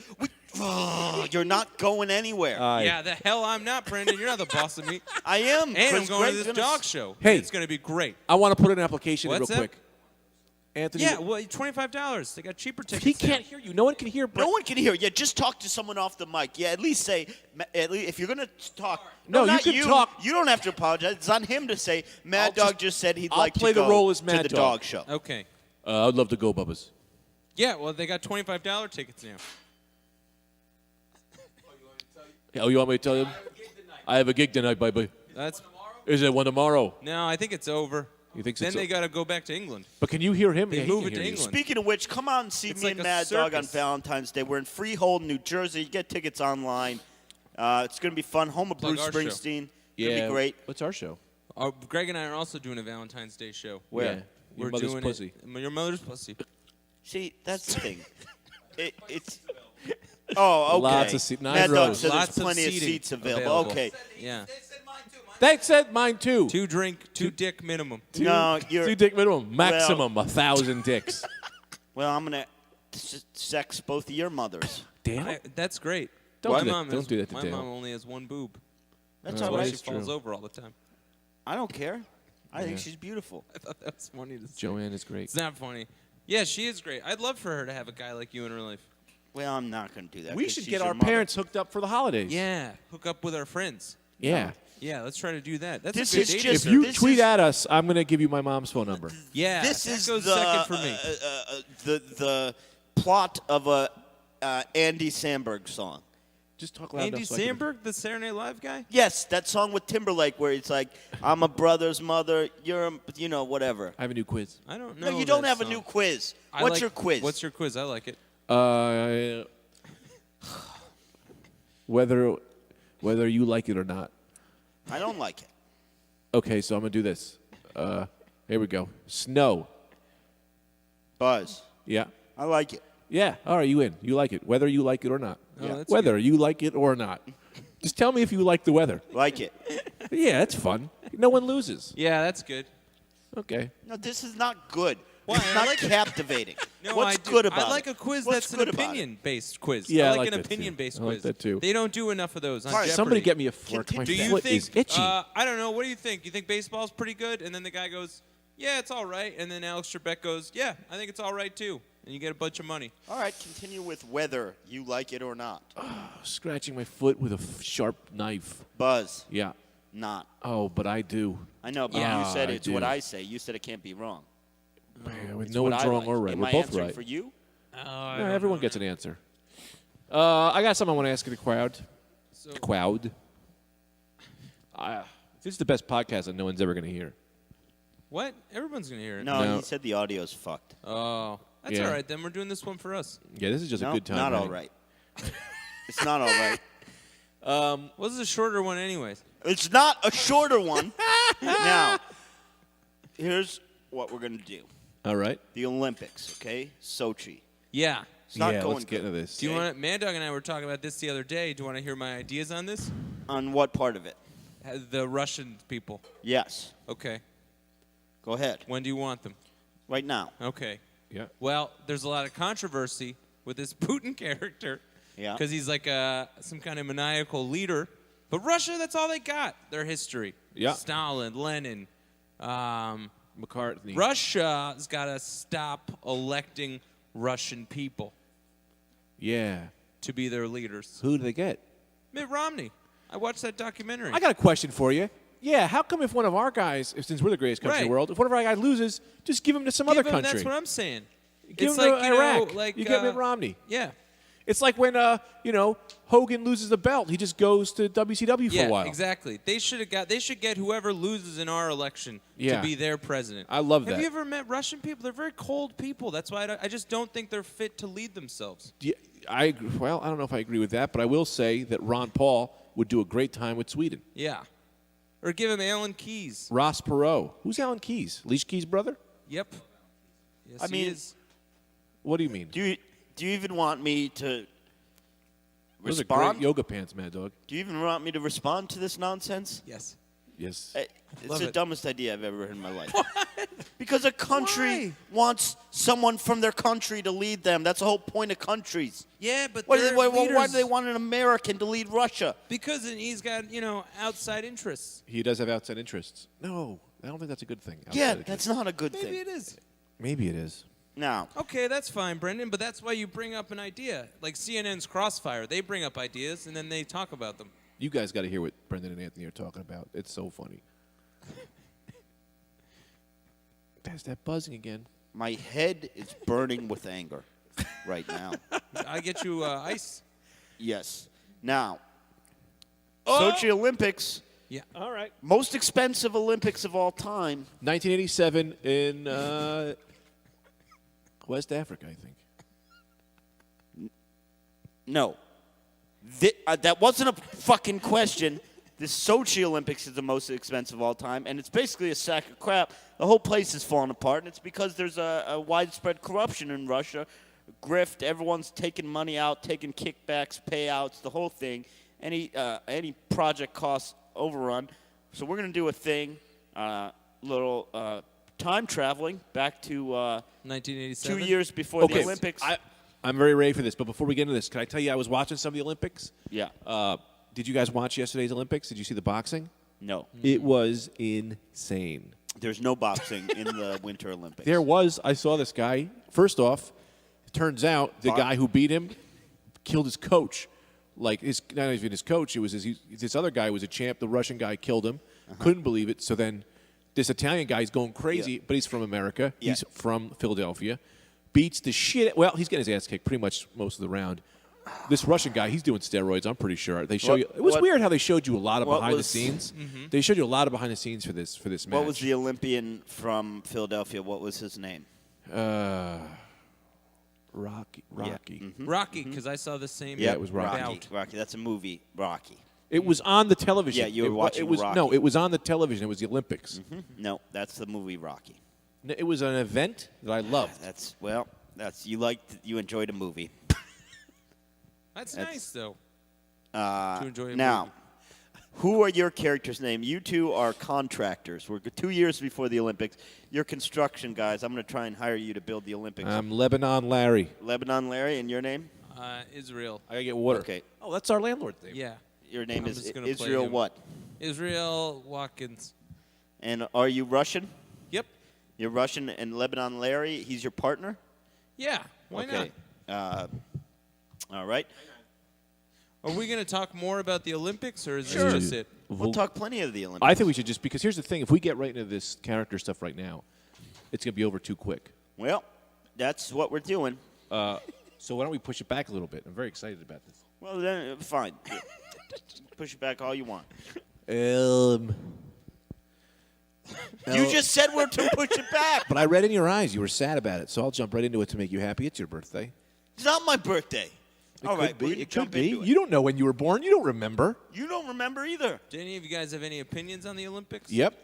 S3: you're not going anywhere.
S2: Yeah, the hell I'm not, Brandon. You're not the boss of me.
S3: I am.
S2: And I'm
S3: 'cause
S2: going to
S3: Greg's
S2: this
S3: gonna
S2: dog show.
S1: Hey.
S2: It's going to be great.
S1: I want to put an application in
S2: What's
S1: real
S2: that?
S1: quick. Anthony,
S2: Yeah, well, $25. They got cheaper tickets.
S1: he
S2: now.
S1: can't hear you. No one can hear.
S3: No one can hear. Yeah, just talk to someone off the mic. Yeah, at least say, if you're going to talk.
S1: No, you
S3: not
S1: can talk.
S3: You don't have to apologize. It's on him to say, Mad
S1: I'll
S3: Dog just said he'd
S1: I'll
S3: like
S1: play
S3: to
S1: the
S3: go
S1: role as
S3: to
S1: Mad
S3: the
S1: Dog.
S3: dog show.
S2: Okay.
S1: I'd love to go, Bubbas.
S2: Yeah, well, they got $25 tickets now.
S1: Oh, you want me to tell you? I have a gig tonight, baby.
S2: That's
S1: Is it one tomorrow?
S2: No, I think it's over.
S1: You think
S2: Then
S1: it's
S2: they got to go back to England.
S1: But can you hear him?
S2: They
S1: Yeah, he
S2: move
S1: can
S2: it to
S1: hear you.
S2: England.
S3: Speaking of which, come on and see
S2: It's
S3: me
S2: like
S3: and
S2: a
S3: Mad Dog on
S2: circus.
S3: Valentine's Day. We're in Freehold, New Jersey. You get tickets online. It's going to be fun. Home of
S2: Plug
S3: Bruce
S2: our show.
S3: Springsteen.
S1: Yeah.
S3: It'll be great.
S1: What's our show?
S2: Greg and I are also doing a Valentine's Day show.
S3: Where?
S1: Yeah. Your
S2: We're
S1: mother's
S2: doing
S1: pussy.
S2: it. Your mother's pussy.
S3: See, that's the thing. It's. Oh, okay.
S1: Lots of seat- 9
S3: Mad Dog
S1: rows.
S3: said
S2: Lots
S3: there's
S2: of
S3: plenty of
S2: seating
S3: seats available.
S2: available.
S3: Okay.
S2: Yeah.
S1: They said mine too.
S2: Two drink, two dick minimum.
S3: No, you're.
S1: Two dick minimum. Maximum 1,000 dicks.
S3: Well, I'm going to sex both of your mothers.
S1: Damn it.
S2: That's great.
S1: Don't
S2: my
S1: do that-
S2: mom
S1: don't
S2: has-
S1: do that to
S2: My
S1: Dale.
S2: mom only has one boob.
S3: That's
S1: Oh,
S3: all
S2: That's why
S3: right.
S2: she
S1: That's
S2: falls
S1: true.
S2: over all the time.
S3: I don't care. I think
S1: Yeah.
S3: she's beautiful.
S2: I thought that was funny to say.
S1: Joanne is great.
S2: It's not funny. Yeah, she is great. I'd love for her to have a guy like you in her life.
S3: Well, I'm not going to do that.
S1: We
S3: 'cause
S1: should
S3: she's
S1: get
S3: your
S1: our
S3: mother.
S1: parents hooked up for the holidays.
S2: Yeah, hook up with our friends.
S1: Yeah.
S2: Yeah, let's try to do that. That's
S3: This
S2: a good
S3: is
S2: dating
S3: just-
S1: If
S2: service.
S1: you
S3: This
S1: tweet
S3: is-
S1: at us, I'm going to give you my mom's phone number.
S2: Yeah,
S3: This
S2: that
S3: is
S2: goes
S3: the,
S2: second for me.
S3: the plot of a Andy Samberg song.
S1: Just talk loud
S2: Andy
S1: enough so I can-
S2: Samberg, the Saturday Night Live guy?
S3: Yes, that song with Timberlake where it's like, I'm a brother's mother, you're, whatever.
S1: I have a new quiz.
S2: I don't know.
S3: No, you don't
S2: that
S3: have a
S2: song.
S3: new quiz.
S2: I
S3: What's
S2: like-
S3: your quiz?
S2: What's your quiz? I like it.
S1: Whether you like it or not.
S3: I don't like it.
S1: Okay, so I'm going to do this. Here we go. Snow.
S3: Buzz.
S1: Yeah.
S3: I like it.
S1: Yeah. All right, you in. You like it. Whether you like it or not.
S2: Oh,
S1: Yeah.
S2: that's
S1: Whether you like it or not. Just tell me if you like the weather.
S3: Like it.
S1: Yeah, that's fun. No one loses.
S2: Yeah, that's good.
S1: Okay.
S3: No, this is not good.
S2: Why?
S3: It's
S2: I
S3: not
S2: like it.
S3: captivating.
S2: No,
S3: What's
S2: I do.
S3: good about
S2: I like
S3: it?
S2: a quiz
S3: What's
S2: that's
S3: good
S2: an
S3: about it?
S2: opinion-based quiz.
S1: Yeah, I
S2: I like
S1: like
S2: an
S1: that too.
S2: opinion-based
S1: I like
S2: quiz.
S1: that too.
S2: They don't do enough of those on
S3: Sorry,
S2: Jeopardy.
S1: Somebody get me a fork. My
S2: Do you
S1: foot
S2: think?
S1: is itchy.
S2: I don't know. What do you think? You think baseball's pretty good? And then the guy goes, "Yeah, it's all right." And then Alex Trebek goes, "Yeah, I think it's all right too." And you get a bunch of money.
S3: All right, continue with whether you like it or not.
S1: Scratching my foot with a sharp knife.
S3: Buzz.
S1: Yeah.
S3: not.
S1: Oh, but I do.
S3: I know, but
S2: Yeah.
S3: you said
S1: I
S3: it's
S1: do.
S3: what I say. You said it can't be wrong. It's
S1: No
S3: what
S1: one's
S3: I
S1: wrong
S3: like.
S1: or right.
S3: Am
S1: We're
S3: I
S1: both
S3: answering
S1: right.
S3: for you?
S1: No, everyone gets an answer. I got something I want to ask the crowd.
S2: So,
S1: Crowd. This is the best podcast that no one's ever going to hear.
S2: what? Everyone's going to hear it.
S3: No,
S1: No.
S3: he said the audio's fucked.
S2: Oh, that's
S1: Yeah.
S2: all right. Then we're doing this one for us.
S1: Yeah, this is just
S3: No,
S1: a good time.
S3: not all
S1: honey.
S3: right. It's not all right.
S2: Well, this is a shorter one anyways.
S3: It's not a shorter one. Now, here's what we're going to do.
S1: All right.
S3: The Olympics, okay? Sochi.
S2: Yeah.
S3: It's not
S1: yeah,
S3: going
S1: let's get
S3: good.
S1: into this.
S2: Do you want to, Mad Dog and I were talking about this the other day. Do you want to hear my ideas on this?
S3: On what part of it?
S2: The Russian people.
S3: Yes.
S2: Okay.
S3: Go ahead.
S2: When do you want them?
S3: Right now.
S2: Okay.
S1: Yeah.
S2: Well, there's a lot of controversy with this Putin character.
S3: Yeah.
S2: Because he's like some kind of maniacal leader. But Russia, that's all they got. Their history.
S1: Yeah.
S2: Stalin, Lenin.
S1: McCartney.
S2: Russia's got to stop electing Russian people
S1: Yeah.
S2: to be their leaders.
S1: Who do they get?
S2: Mitt Romney. I watched that documentary.
S1: I got a question for you. Yeah, how come if one of our guys, since we're the greatest country in the
S2: Right.
S1: world, if one of our guys loses, just give him to some other
S2: Give him-
S1: country?
S2: That's what I'm saying.
S1: Give
S2: It's
S1: him
S2: like,
S1: to
S2: you know,
S1: Iraq.
S2: like,
S1: you get Mitt Romney.
S2: Yeah.
S1: It's like when Hogan loses the belt, he just goes to WCW for
S2: Yeah,
S1: a while.
S2: exactly. They should get whoever loses in our election
S1: Yeah.
S2: to be their president.
S1: I love
S2: Have
S1: that.
S2: you ever met Russian people? They're very cold people. That's why I just don't think they're fit to lead themselves.
S1: Yeah, I don't know if I agree with that, but I will say that Ron Paul would do a great time with Sweden.
S2: Yeah. Or give him Alan Keyes.
S1: Ross Perot. Who's Alan Keyes? Leash Keyes' brother?
S2: Yep. Yes,
S3: I
S2: he
S3: mean-
S2: is.
S1: What do you mean?
S3: Do you even want me to
S1: Those are
S3: respond?
S1: great yoga pants, Mad Dog.
S3: Do you even want me to respond to this nonsense?
S2: Yes.
S1: Yes.
S3: It's
S2: Love
S3: the
S2: it.
S3: dumbest idea I've ever heard in my life. Because a country
S2: Why?
S3: wants someone from their country to lead them. That's the whole point of countries.
S2: Yeah, but
S3: Why
S2: they're
S3: do
S2: leaders
S3: they want an American to lead Russia?
S2: because he's got outside interests.
S1: He does have outside interests. No, I don't think that's a good thing.
S3: Yeah,
S1: Outside
S3: that's
S1: interests.
S3: not a good
S2: Maybe
S3: thing.
S2: it is.
S1: Maybe it is.
S3: Now,
S2: Okay, that's fine, Brendan, but that's why you bring up an idea. Like CNN's Crossfire, they bring up ideas and then they talk about them.
S1: You guys got to hear what Brendan and Anthony are talking about. It's so funny. There's that buzzing again.
S3: my head is burning with anger right now.
S2: I get you ice.
S3: Yes. Now, Sochi Olympics,
S2: Yeah.
S1: All right.
S3: most expensive Olympics of all time.
S1: 1987 in West Africa, I think.
S3: No. That wasn't a fucking question. The Sochi Olympics is the most expensive of all time, and it's basically a sack of crap. The whole place is falling apart, and it's because there's a widespread corruption in Russia. Grift, everyone's taking money out, taking kickbacks, payouts, the whole thing. Any project costs overrun. So we're going to do a thing, little time traveling back to
S2: 1987.
S3: 2 years before the
S1: Okay,
S3: Olympics.
S1: I'm very ready for this, but before we get into this, can I tell you I was watching some of the Olympics?
S3: Yeah.
S1: Did you guys watch yesterday's Olympics? Did you see the boxing?
S3: No.
S1: It was insane.
S3: There's no boxing in the Winter Olympics.
S1: There was. I saw this guy. First off, it turns out the guy who beat him killed his coach. Like, not even his coach. It was this other guy was a champ. The Russian guy killed him. Couldn't believe it. So then this Italian guy is going crazy,
S3: Yeah.
S1: but he's from America.
S3: Yeah.
S1: He's from Philadelphia. Beats the shit. Well, he's getting his ass kicked pretty much most of the round. This Russian guy, he's doing steroids. I'm pretty sure. They show
S3: What-
S1: you. It was
S3: what-
S1: weird how they showed you a lot of
S3: what
S1: behind the
S3: was-
S1: scenes. They showed you a lot of behind the scenes for this match.
S3: What was the Olympian from Philadelphia? What was his name?
S1: Rocky?
S2: Rocky, because I saw the same.
S1: Yeah, it was Rocky.
S2: bout.
S3: Rocky. That's a movie. Rocky.
S1: It was on the television.
S3: Yeah, you were
S1: It wa-
S3: watching
S1: It was
S3: Rocky.
S1: no, it was on the television. It was the Olympics.
S3: No, that's the movie Rocky.
S1: It was an event that I loved.
S3: You enjoyed a movie.
S2: That's
S3: That's-
S2: nice, though. To enjoy a
S3: Now,
S2: movie.
S3: who are your characters' names? You two are contractors. We're 2 years before the Olympics. You're construction guys. I'm going to try and hire you to build the Olympics.
S1: Lebanon Larry.
S3: Lebanon Larry, and your name?
S2: Israel.
S1: I gotta get water.
S3: Okay.
S1: Oh, that's our landlord's name.
S2: Yeah.
S3: Your name
S2: I'm
S3: is
S2: just gonna play
S3: Israel
S2: him.
S3: what?
S2: Israel Watkins.
S3: And are you Russian?
S2: Yep.
S3: You're Russian, and Lebanon Larry, he's your partner?
S2: Yeah. Why
S3: okay. All right.
S2: not? Are we going to talk more about the Olympics, or is
S1: Sure.
S2: this just it?
S3: We'll talk plenty of the Olympics.
S1: I think we should just, because here's the thing. If we get right into this character stuff right now, it's going to be over too quick.
S3: Well, that's what we're doing.
S1: So why don't we push it back a little bit? I'm very excited about this.
S3: Well, then, fine. Push it back all you want. You just said we're to push it back.
S1: But I read in your eyes you were sad about it, so I'll jump right into it to make you happy. It's your birthday.
S3: It's not my birthday. All right, we're gonna
S1: It could
S3: jump
S1: be.
S3: into it.
S1: You don't know when you were born. You don't remember.
S3: You don't remember either.
S2: Do any of you guys have any opinions on the Olympics?
S1: Yep.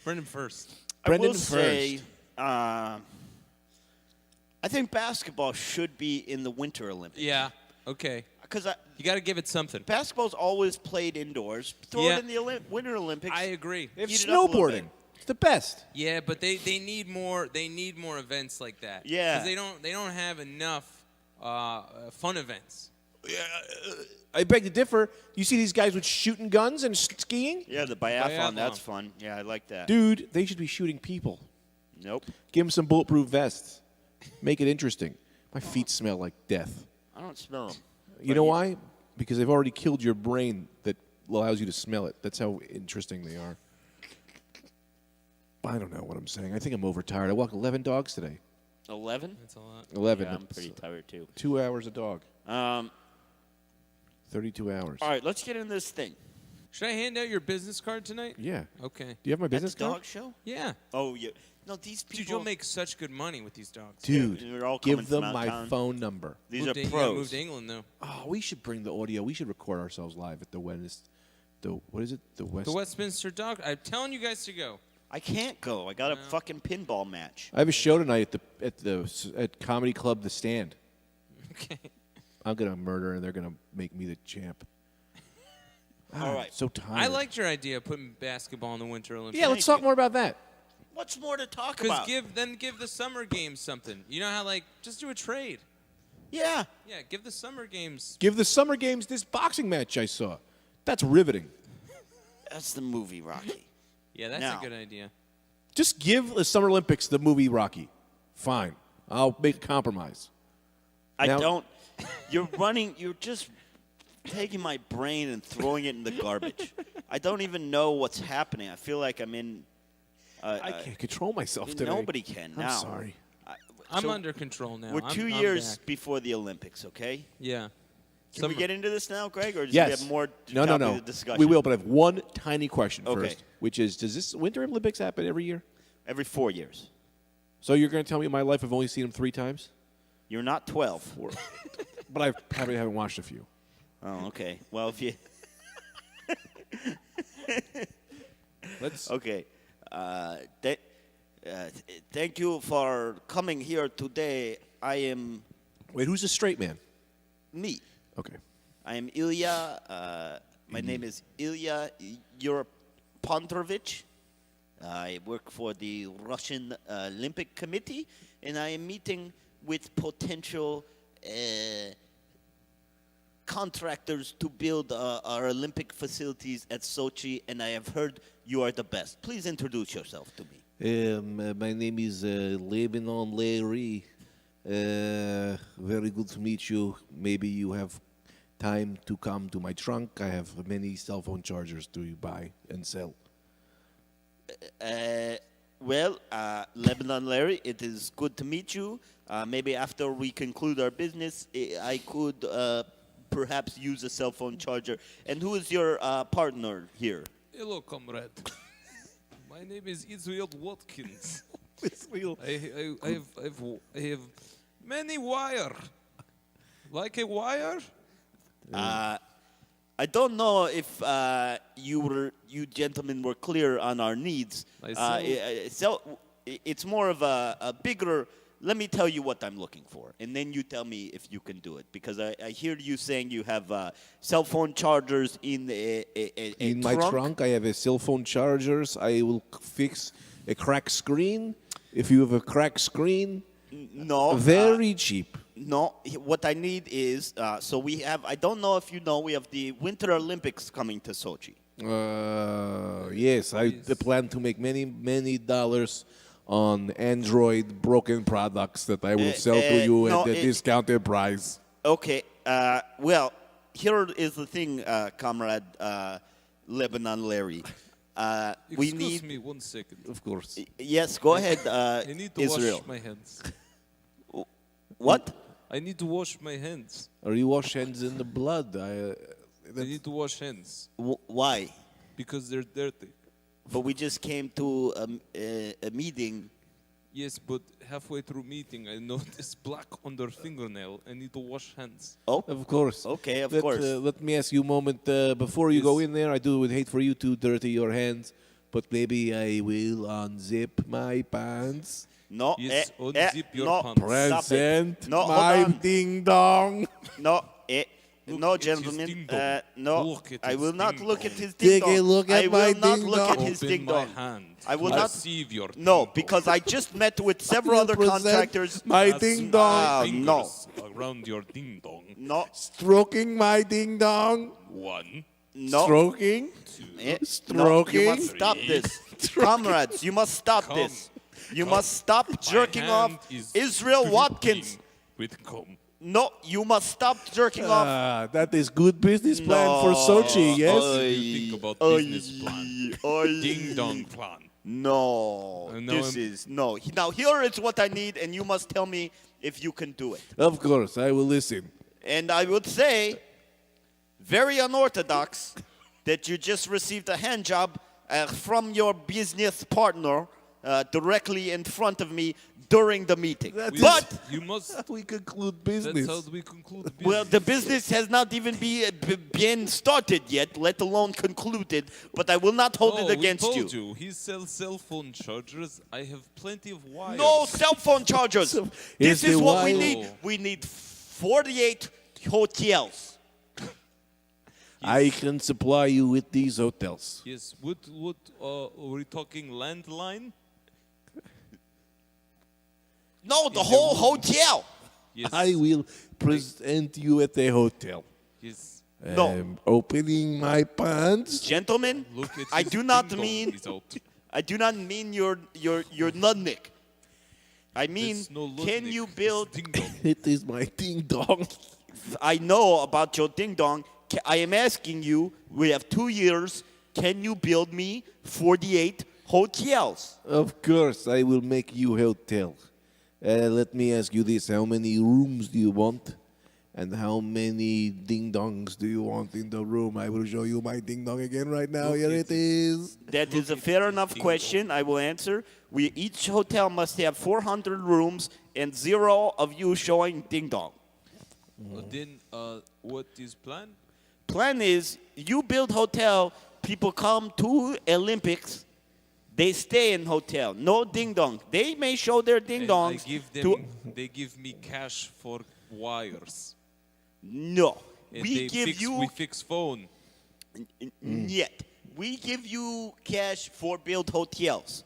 S2: Brendan first.
S1: Brendan
S3: I will say, I think basketball should be in the Winter Olympics.
S2: Yeah. Okay.
S3: Because
S2: You got to give it something.
S3: basketball's always played indoors. Throw
S2: Yeah.
S3: it in the Winter Olympics.
S2: I agree.
S1: They have
S3: Heat it up a little
S1: snowboarding.
S3: bit.
S1: It's the best.
S2: Yeah, but they need more. They need more events like that.
S3: Yeah.
S2: 'Cause they don't have enough fun events.
S1: I beg to differ. You see these guys with shooting guns and skiing?
S3: Yeah, the biathlon,
S2: Biathlon.
S3: that's fun. Yeah, I like that.
S1: Dude, they should be shooting people.
S3: Nope.
S1: Give them some bulletproof vests. Make it interesting. My feet smell like death.
S3: I don't smell them.
S1: You know why? Because they've already killed your brain that allows you to smell it. That's how interesting they are. I don't know what I'm saying. I think I'm overtired. I walked 11 dogs today.
S3: 11?
S2: That's a lot.
S1: 11.
S3: Yeah, I'm pretty tired, too.
S1: 2 hours a dog.
S3: All
S1: 32 hours.
S3: right, let's get into this thing.
S2: Should I hand out your business card tonight?
S1: Yeah.
S2: Okay.
S1: Do you have my
S3: At the
S1: business card?
S3: dog show?
S2: Yeah.
S3: Oh, yeah. No, these people.
S2: Dude, you'll make such good money with these dogs.
S1: Dude,
S3: they're all coming
S1: give them
S3: from out
S1: my
S3: town.
S1: phone number.
S3: These
S2: Moved
S3: are
S2: to- you gotta move
S3: pros.
S2: to England though.
S1: Oh, we should bring the audio. We should record ourselves live at the West. What is it? The West.
S2: The Westminster Dog. I'm telling you guys to go.
S3: I can't go. I got a fucking pinball match.
S1: I have a show tonight at Comedy Club The Stand.
S2: Okay.
S1: I'm gonna murder, and they're gonna make me the champ.
S3: All right.
S1: So tired.
S2: I liked your idea of putting basketball in the Winter Olympics.
S1: Yeah, let's talk more about that.
S3: What's more to talk
S2: Because
S3: about?
S2: give the summer games something. You know how just do a trade.
S3: Yeah.
S2: Yeah, give the summer games.
S1: Give the Summer Games this boxing match I saw. That's riveting.
S3: That's the movie, Rocky.
S2: Yeah, that's
S3: Now.
S2: a good idea.
S1: Just give the Summer Olympics the movie Rocky. Fine. I'll make a compromise.
S3: I
S1: Now-
S3: don't. You're just taking my brain and throwing it in the garbage. I don't even know what's happening. I feel like I'm in.
S1: I can't control myself today.
S3: Nobody can
S1: I'm
S3: now.
S1: sorry.
S2: I'm
S3: So
S2: under control now.
S3: We're
S2: I'm
S3: 2
S2: I'm
S3: years
S2: back.
S3: before the Olympics, okay?
S2: Yeah.
S3: Can we get into this now, Greg, or does
S1: Yes.
S3: we have more
S1: No.
S3: topic of discussion?
S1: We will, but I have one tiny question
S3: Okay.
S1: first, which is, does this Winter Olympics happen every year?
S3: Every 4 years.
S1: So you're going to tell me in my life I've only seen them 3 times?
S3: You're not 12.
S1: But I probably haven't watched a few.
S3: Oh, okay. Well, if you.
S1: Let's.
S3: Okay. Thank you for coming here today. I am
S1: Wait, who's the straight man?
S3: me.
S1: Okay.
S3: I am Ilya. My name is Ilya Europondrovich. I work for the Russian Olympic Committee, and I am meeting with potential contractors to build our Olympic facilities at Sochi, and I have heard you are the best. Please introduce yourself to me.
S1: My name is Lebanon Larry. Very good to meet you. Maybe you have time to come to my trunk. I have many cell phone chargers to buy and sell.
S3: Lebanon Larry, it is good to meet you. Maybe after we conclude our business, I could perhaps use a cell phone charger. And who is your partner here?
S2: Hello, comrade. My name is Israel Watkins. I have many wire. Like a wire?
S3: I don't know if you gentlemen were clear on our needs. It's more of a bigger. Let me tell you what I'm looking for, and then you tell me if you can do it. Because I hear you saying you have cell phone chargers in
S1: In my trunk, I have a cell phone chargers. I will fix a cracked screen. If you have a cracked screen,
S3: No,
S1: very cheap.
S3: no. What I need is so we have. I don't know if you know, we have the Winter Olympics coming to Sochi.
S1: Yes, I plan to make many dollars on Android broken products that I will sell to you
S3: no,
S1: at a discounted price.
S3: Okay. Well, here is the thing, comrade Lebanon Larry. We
S2: Excuse
S3: need.
S2: me 1 second.
S1: Of course.
S3: Yes, go ahead,
S2: I need to
S3: Israel.
S2: wash my hands.
S3: What?
S2: I need to wash my hands.
S1: Or you wash hands in the blood.
S2: I need to wash hands
S3: Why?
S2: because they're dirty.
S3: But we just came to a meeting.
S2: Yes, but halfway through meeting, I noticed black on their fingernail. I need to wash hands.
S3: Oh,
S1: Of course.
S3: okay, of
S1: Let,
S3: course.
S1: let me ask you a moment. Before you go in there, I would hate for you to dirty your hands, but maybe I will unzip my pants.
S3: No,
S2: Yes, unzip your
S3: no,
S2: pants.
S3: stop it.
S1: Present
S3: No, hold
S1: my
S3: on.
S1: ding dong.
S3: No,
S2: Look
S3: no,
S2: at his
S3: gentlemen.
S2: ding-dong.
S3: No,
S2: Look at
S3: I
S2: his
S3: will not
S2: ding-dong.
S3: look at his ding
S1: Take a
S3: dong.
S1: look at
S3: I
S1: my
S3: will not
S1: ding
S3: look at
S1: dong.
S3: his
S2: Open
S3: ding
S2: my
S3: dong.
S2: hand
S3: I will
S2: to
S3: not-
S2: receive your
S3: No,
S2: ding-dong.
S3: because I just met with several
S1: will
S3: other
S1: present
S3: contractors.
S1: my
S2: Pass
S1: ding
S2: my
S1: dong.
S3: no.
S2: fingers around your ding dong.
S3: No,
S1: Stroking my ding dong.
S2: 1,
S3: no.
S1: Stroking.
S3: No,
S1: Stroking.
S3: you must stop this. Comrades, you must stop
S2: Come.
S3: this. You must stop jerking off Israel Watkins.
S2: With cum.
S3: No, you must stop jerking off.
S1: That is good business plan for Sochi, yes?
S2: What do you think about business plan? Ding dong plan.
S3: No,
S2: No,
S3: this is no. Now here is what I need, and you must tell me if you can do it.
S1: Of course, I will listen.
S3: And I would say, very unorthodox, that you just received a hand job from your business partner directly in front of me during the meeting. But
S2: You must.
S1: We conclude
S2: That's
S1: business.
S2: how we conclude business.
S3: well, the business has not even been started yet, let alone concluded. But I will not hold it against
S2: we
S3: you.
S2: told you. He sells cell phone chargers. I have plenty of wires.
S3: No cell phone chargers.
S1: So,
S3: This
S1: is
S3: is
S1: the
S3: what we
S1: wire-
S3: need. We need 48 hotels.
S1: I can supply you with these hotels.
S2: Yes. What? Are we talking landline?
S3: No, the whole hotel.
S2: Yes.
S1: I will present you at the hotel.
S2: Yes.
S3: No.
S1: I'm opening my pants.
S3: Gentlemen,
S2: Look at
S3: I
S2: his
S3: do not
S2: ding-dong
S3: mean
S2: he's out.
S3: I do not mean your nudnik. I mean,
S2: There's no
S3: can
S2: Ludwig,
S3: you
S2: it's
S3: build?
S2: ding-dong.
S1: It is my ding dong.
S3: I know about your ding dong. I am asking you. We have 2 years. Can you build me 48 hotels?
S1: Of course, I will make you hotel. Let me ask you this: how many rooms do you want, and how many ding dongs do you want in the room? I will show you my ding dong again right now. Here it is.
S3: That is a fair enough question. I will answer. Each hotel must have 400 rooms and 0 of you showing ding dong.
S2: Then, what is plan?
S3: Plan is you build hotel. People come to Olympics. They stay in hotel. No ding dong. They may show their ding
S2: And I
S3: dongs.
S2: give them.
S3: To,
S2: They give me cash for wires.
S3: no,
S2: And
S3: we
S2: they
S3: give
S2: fix,
S3: you
S2: We fix phone.
S3: yet. We give you cash for build hotels.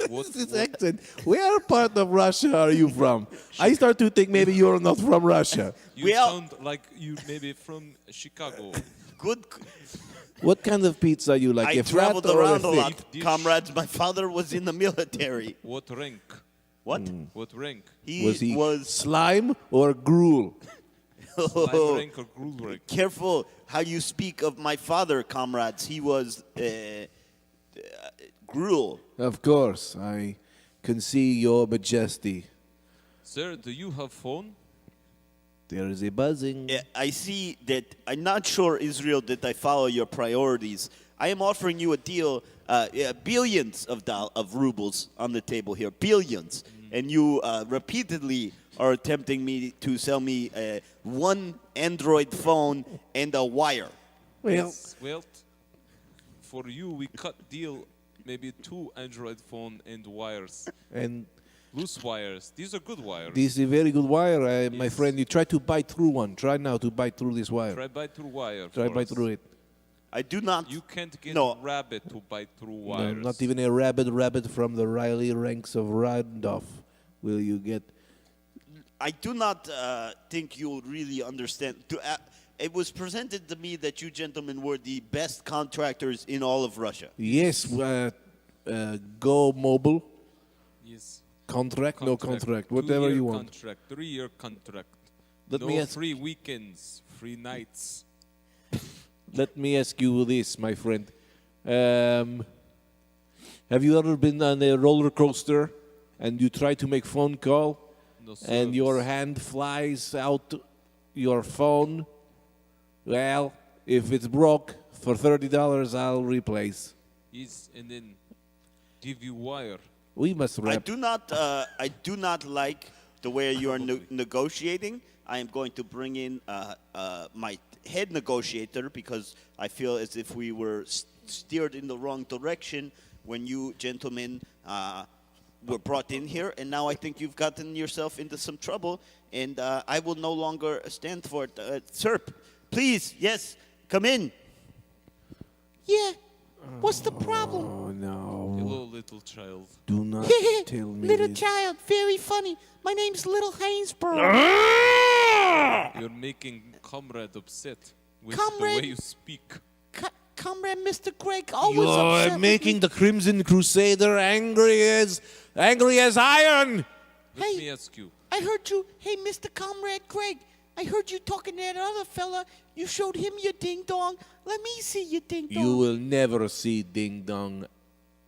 S2: What?
S1: This accent. Where part of Russia are you from? I start to think maybe you're not from Russia.
S2: You
S3: Well-
S2: sound like you maybe from Chicago.
S3: Good.
S1: What kind of pizza you like?
S3: I
S1: a flat
S3: traveled
S1: or
S3: around a
S1: thick?
S3: lot,
S2: Dish.
S3: comrades. My father was in the military.
S2: What rank?
S3: What?
S2: What rank?
S1: Was he
S3: was
S1: slime or gruel?
S2: Slime rank or gruel rank?
S3: careful how you speak of my father, comrades. He was gruel.
S1: Of course, I can see your majesty.
S2: Sir, do you have phone?
S1: There is a buzzing.
S3: I see that I'm not sure, Israel, that I follow your priorities. I am offering you a deal, billions of rubles on the table here, billions, and you repeatedly are attempting me to sell me one Android phone and a wire.
S1: Well,
S2: Well, for you, we cut deal maybe 2 Android phone and wires.
S1: and
S2: Loose wires. These are good wires.
S1: this is a very good wire, my
S2: Yes.
S1: friend. You try to bite through one. Try now to bite through this wire.
S2: Try bite through wire.
S1: Try
S2: for
S1: bite
S2: us.
S1: through it.
S3: I do not.
S2: You can't get
S3: No.
S2: a rabbit to bite through
S1: No,
S2: wires.
S1: not even a rabbit from the Riley ranks of Randolph will you get.
S3: I do not think you'll really understand. It was presented to me that you gentlemen were the best contractors in all of Russia.
S1: Yes, go mobile.
S2: Yes.
S1: Contract, no contract, whatever
S2: 2-year
S1: you want.
S2: Contract, 3-year contract.
S1: Let
S2: no
S1: me ask-
S2: free weekends, free nights.
S1: Let me ask you this, my friend. Have you ever been on a roller coaster and you try to make phone call
S2: No
S1: and your
S2: service.
S1: hand flies out your phone? Well, if it's broke, for $30 I'll replace.
S2: Yes, and then give you wire.
S1: We must
S3: I
S1: wrap.
S3: do not like the way you are negotiating. I am going to bring in my head negotiator because I feel as if we were steered in the wrong direction when you gentlemen were brought in here, and now I think you've gotten yourself into some trouble, and I will no longer stand for it. Sir, please, yes, come in.
S4: Yeah. What's the problem?
S1: Oh, no.
S2: Hello, little child.
S1: Do not tell me
S4: Little
S1: this.
S4: child, very funny. My name's Little Hainsborough.
S2: You're making comrade upset with
S4: Comrade?
S2: the way you speak.
S4: Comrade Mr. Greg always
S1: You're
S4: upset with
S1: making
S4: me.
S1: the Crimson Crusader angry as iron.
S2: Let
S4: Hey.
S2: me ask you.
S4: I heard you. Hey, Mr. Comrade Greg. I heard you talking to that other fella. You showed him your ding dong. Let me see your ding dong.
S1: You will never see Ding Dong.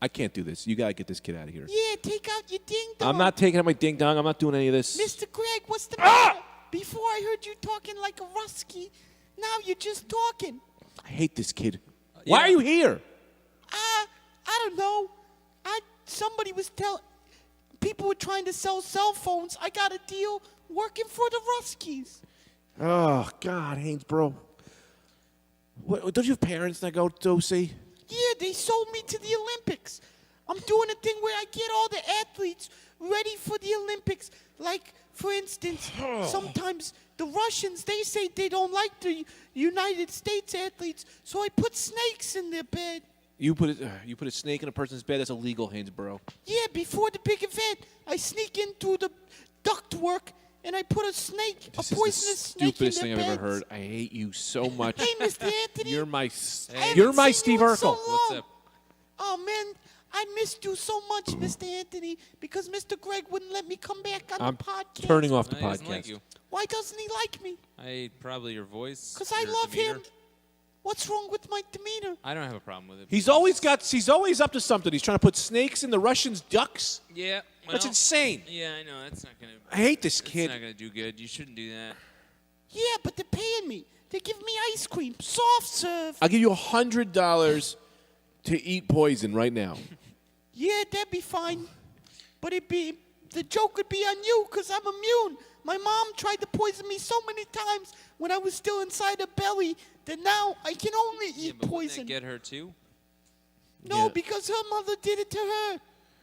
S1: I can't do this. You gotta get this kid out of here.
S4: Yeah, take out your ding dong.
S1: I'm not taking out my Ding Dong. I'm not doing any of this.
S4: Mr. Greg, what's the matter? Before I heard you talking like a Rusky. Now you're just talking.
S1: I hate this kid. Why are
S2: yeah.
S1: you here?
S4: I don't know. Somebody was telling. People were trying to sell cell phones. I got a deal working for the Ruskies.
S1: Oh God, Hainsborough. What, don't you have parents that go to see?
S4: Yeah, they sold me to the Olympics. I'm doing a thing where I get all the athletes ready for the Olympics. Like, for instance, sometimes the Russians, they say they don't like the United States athletes, so I put snakes in their bed.
S1: You put a snake in a person's bed. That's illegal, Hainsborough.
S4: Yeah, before the big event, I sneak into the ductwork and I put a snake,
S1: This
S4: a
S1: is
S4: poisonous
S1: the
S4: snake in
S1: stupidest
S4: their
S1: thing I've
S4: beds.
S1: ever heard. I hate you so much.
S4: Hey, Mr. Anthony.
S1: You're my
S4: I
S1: you're
S4: haven't
S1: my
S4: seen
S1: Steve
S4: you in so
S1: Urkel.
S4: long.
S2: What's up?
S4: Oh, man, I missed you so much, Mr. Anthony, because Mr. Greg wouldn't let me come back on
S1: I'm
S4: the podcast.
S1: turning off the
S2: No, he doesn't
S1: podcast.
S2: like you.
S4: Why doesn't he like me?
S2: Probably your voice.
S4: Because I
S2: your
S4: love
S2: demeanor.
S4: him. What's wrong with my demeanor?
S2: I don't have a problem with it.
S1: He's always up to something. He's trying to put snakes in the Russians' ducks.
S2: Yeah. Well,
S1: That's insane.
S2: Yeah, I know. That's not gonna.
S1: I hate this
S2: It's
S1: kid.
S2: not gonna do good. You shouldn't do that.
S4: Yeah, but they're paying me. They give me ice cream, soft serve.
S1: I'll give you $100 to eat poison right now.
S4: Yeah, that'd be fine. But the joke would be on you because I'm immune. My mom tried to poison me so many times when I was still inside her belly that now I can only
S2: Yeah,
S4: eat
S2: but wouldn't
S4: poison.
S2: that get her too?
S4: No,
S1: Yeah.
S4: because her mother did it to her.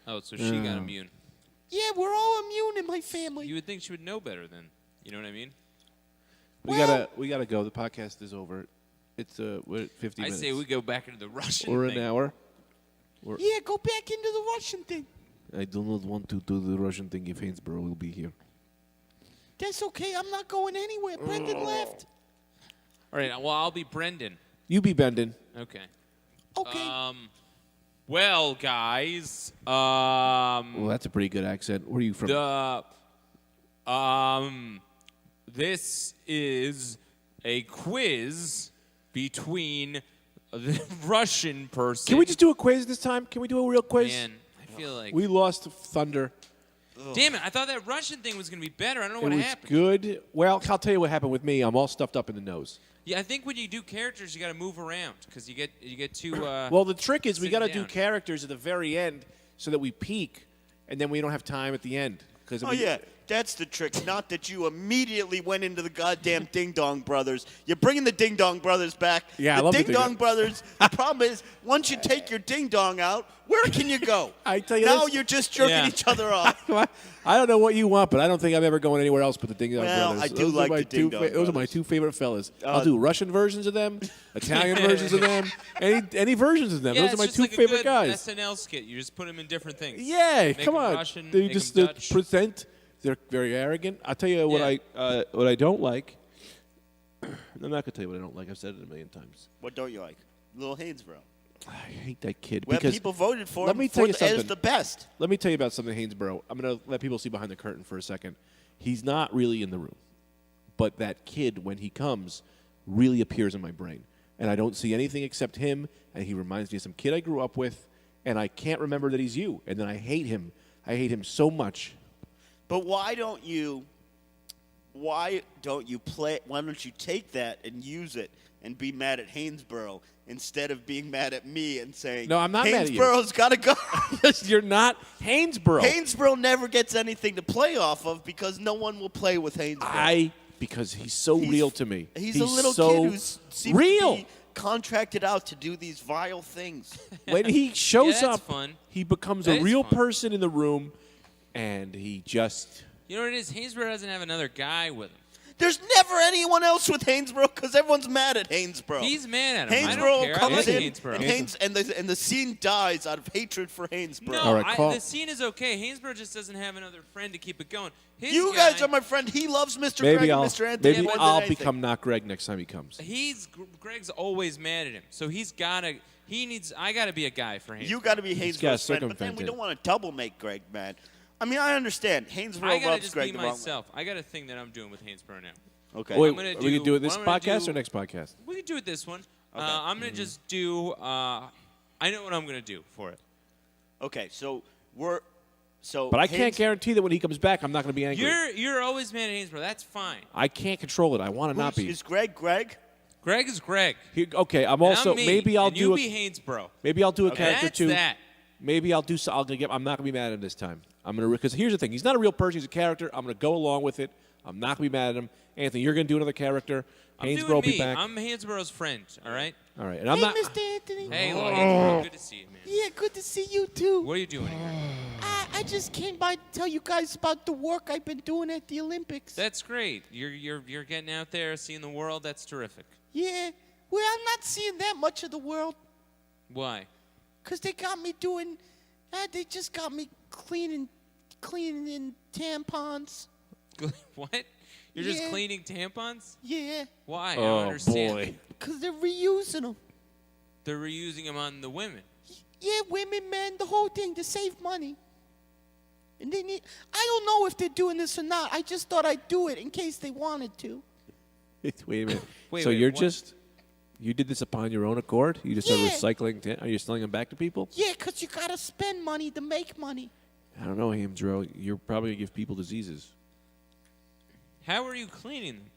S2: Oh, so she got immune.
S4: Yeah, we're all immune in my family.
S2: You would think she would know better then. You know what I mean?
S1: We gotta go. The podcast is over. It's we're at 50
S2: I
S1: minutes.
S2: say we go back into the Russian
S1: Or
S2: thing.
S1: an hour.
S4: Yeah, go back into the Russian thing.
S1: I do not want to do the Russian thing if Hainsborough will be here.
S4: That's okay. I'm not going anywhere. Brendan left.
S2: All right. Well, I'll be Brendan.
S1: You be bending.
S2: Okay.
S4: Okay.
S2: Well, guys.
S1: Well, that's a pretty good accent. Where are you from?
S2: This is a quiz between the Russian person.
S1: Can we just do a quiz this time? Can we do a real quiz?
S2: Man, I feel like.
S1: We lost Thunder.
S2: Damn it! I thought that Russian thing was gonna be better. I don't know
S1: It
S2: what
S1: was
S2: happened.
S1: good. Well, I'll tell you what happened with me. I'm all stuffed up in the nose.
S2: Yeah, I think when you do characters, you got to move around because you get too.
S1: Well, the trick is we
S2: Sitting
S1: got to do
S2: down.
S1: characters at the very end so that we peak, and then we don't have time at the end.
S3: Oh, yeah. That's the trick. Not that you immediately went into the goddamn Ding Dong Brothers. You're bringing the Ding Dong Brothers back.
S1: Yeah, I
S3: the
S1: love the
S3: Ding
S1: Ding
S3: Dong
S1: Dong.
S3: Brothers. The problem is, once you take your Ding Dong out, where can you go?
S1: I tell you
S3: now
S1: this-
S3: you're just jerking
S2: Yeah.
S3: each other off.
S1: I don't know what you want, but I don't think I'm ever going anywhere else but the Ding Dong
S3: Well,
S1: Brothers.
S3: I do
S1: Those are
S3: like
S1: my
S3: the Ding Dong
S1: Those are my
S3: Brothers.
S1: two favorite fellas. I'll do Russian versions of them, Italian versions of them, any versions of them.
S2: yeah,
S1: Those are
S2: it's
S1: my
S2: just
S1: two
S2: like
S1: favorite
S2: a good
S1: guys.
S2: SNL skit. You just put them in different things.
S1: Yeah,
S2: Make
S1: come
S2: them
S1: on.
S2: Russian,
S1: They
S2: make
S1: just
S2: them Dutch.
S1: present. They're very arrogant. I'll tell you what
S2: Yeah.
S1: what I don't like. I'm not gonna tell you what I don't like. I've said it a million times.
S3: What don't you like? Little Hainsborough.
S1: I hate that kid
S3: Well,
S1: because
S3: people voted for
S1: let
S3: him
S1: me tell you
S3: as
S1: something.
S3: the best.
S1: Let me tell you about something, Hainsborough. I'm going to let people see behind the curtain for a second. He's not really in the room, but that kid, when he comes, really appears in my brain. and I don't see anything except him, and he reminds me of some kid I grew up with, and I can't remember that he's you, and then I hate him. I hate him so much.
S3: But why don't you take that and use it and be mad at Hainsborough instead of being mad at me and saying,
S1: No, I'm not mad at you.
S3: Hainsborough's got to go.
S1: You're not Hainsborough.
S3: Hainsborough never gets anything to play off of because no one will play with Hainsborough.
S1: Because he's so real to me.
S3: He's a little
S1: so
S3: kid who seems
S1: real.
S3: to be contracted out to do these vile things.
S1: When he shows
S2: that's
S1: up,
S2: fun.
S1: he becomes
S2: That
S1: a
S2: is
S1: real
S2: fun.
S1: person in the room, and he just...
S2: You know what it is? Hainsborough doesn't have another guy with him.
S3: There's never anyone else with Hainsborough because everyone's mad at Hainsborough.
S2: He's mad at him. I
S3: Hainsborough
S2: don't care. I
S3: comes
S2: like
S3: in,
S2: Hainsborough.
S3: and the scene dies out of hatred for Hainsborough.
S2: No,
S1: All right, call.
S2: the scene is okay. Hainsborough just doesn't have another friend to keep it going.
S3: You guys are my friend. He loves Mr. Greg
S1: Maybe
S3: and
S1: I'll,
S3: Mr. Anthony
S1: maybe
S3: more than
S1: I'll
S3: anything.
S1: become not Greg next time he comes.
S2: Greg's always mad at him, so I gotta be a guy for Hainsborough.
S3: You got to be
S1: He's gotta
S3: Hainsborough's friend, but then
S1: circumvent
S3: we
S1: it.
S3: don't want to double make Greg mad. I mean, I understand.
S2: I
S3: Hainsborough
S2: gotta
S3: loves
S2: just
S3: Greg
S2: be
S3: the wrong way.
S2: myself. I got a thing that I'm doing with Hainsborough now.
S3: Okay.
S1: Wait,
S2: I'm gonna
S1: are we going to do it this
S2: what I'm gonna
S1: podcast
S2: do-
S1: or next podcast?
S2: We can do it this one.
S3: Okay.
S2: I'm gonna just do. I know what I'm gonna do for it.
S3: Okay, so
S1: But I can't guarantee that when he comes back, I'm not going to be angry.
S2: You're always mad at Hainsborough. That's fine.
S1: I can't control it. I want to not be.
S3: Is Greg Greg?
S2: Greg is Greg.
S1: Okay, I'm
S2: And
S1: also
S2: I'm me,
S1: maybe I'll
S2: and
S1: do
S2: you
S1: a,
S2: be Hainsborough.
S1: maybe I'll do a character
S2: That's
S1: too.
S2: that.
S1: Maybe I'll do. I'm not gonna be mad at him this time. I'm gonna because here's the thing. He's not a real person. He's a character. I'm gonna go along with it. I'm not gonna be mad at him. Anthony, you're gonna do another character.
S2: I'm
S1: Hainsborough
S2: doing
S1: will be
S2: me.
S1: back.
S2: I'm Hainsborough's friend. All right.
S1: All right, and I'm
S4: Hey,
S1: not.
S4: Mr. Anthony.
S2: Hey, Lloyd. Hainsborough, good to see you, man.
S4: Yeah, good to see you too.
S2: What are you doing here?
S4: I just came by to tell you guys about the work I've been doing at the Olympics.
S2: That's great. You're getting out there, seeing the world. That's terrific.
S4: Yeah. Well, I'm not seeing that much of the world
S2: Why?
S4: because they got me doing. They just got me cleaning tampons.
S2: What? You're just
S4: Yeah.
S2: cleaning tampons?
S4: Yeah,
S2: Why? I
S1: Oh
S2: don't understand.
S1: boy.
S4: because they're reusing them.
S2: They're reusing them on the women.
S4: Yeah, women, men, the whole thing to save money. And they need. I don't know if they're doing this or not. I just thought I'd do it in case they wanted to.
S1: Wait a minute.
S2: Wait,
S1: so
S2: wait,
S1: you're
S2: what?
S1: just. You did this upon your own accord? You just started
S4: Yeah.
S1: recycling? Are you selling them back to people?
S4: Yeah, because you gotta spend money to make money.
S1: I don't know, Hamdro. You're probably gonna give people diseases.
S2: How are you cleaning them?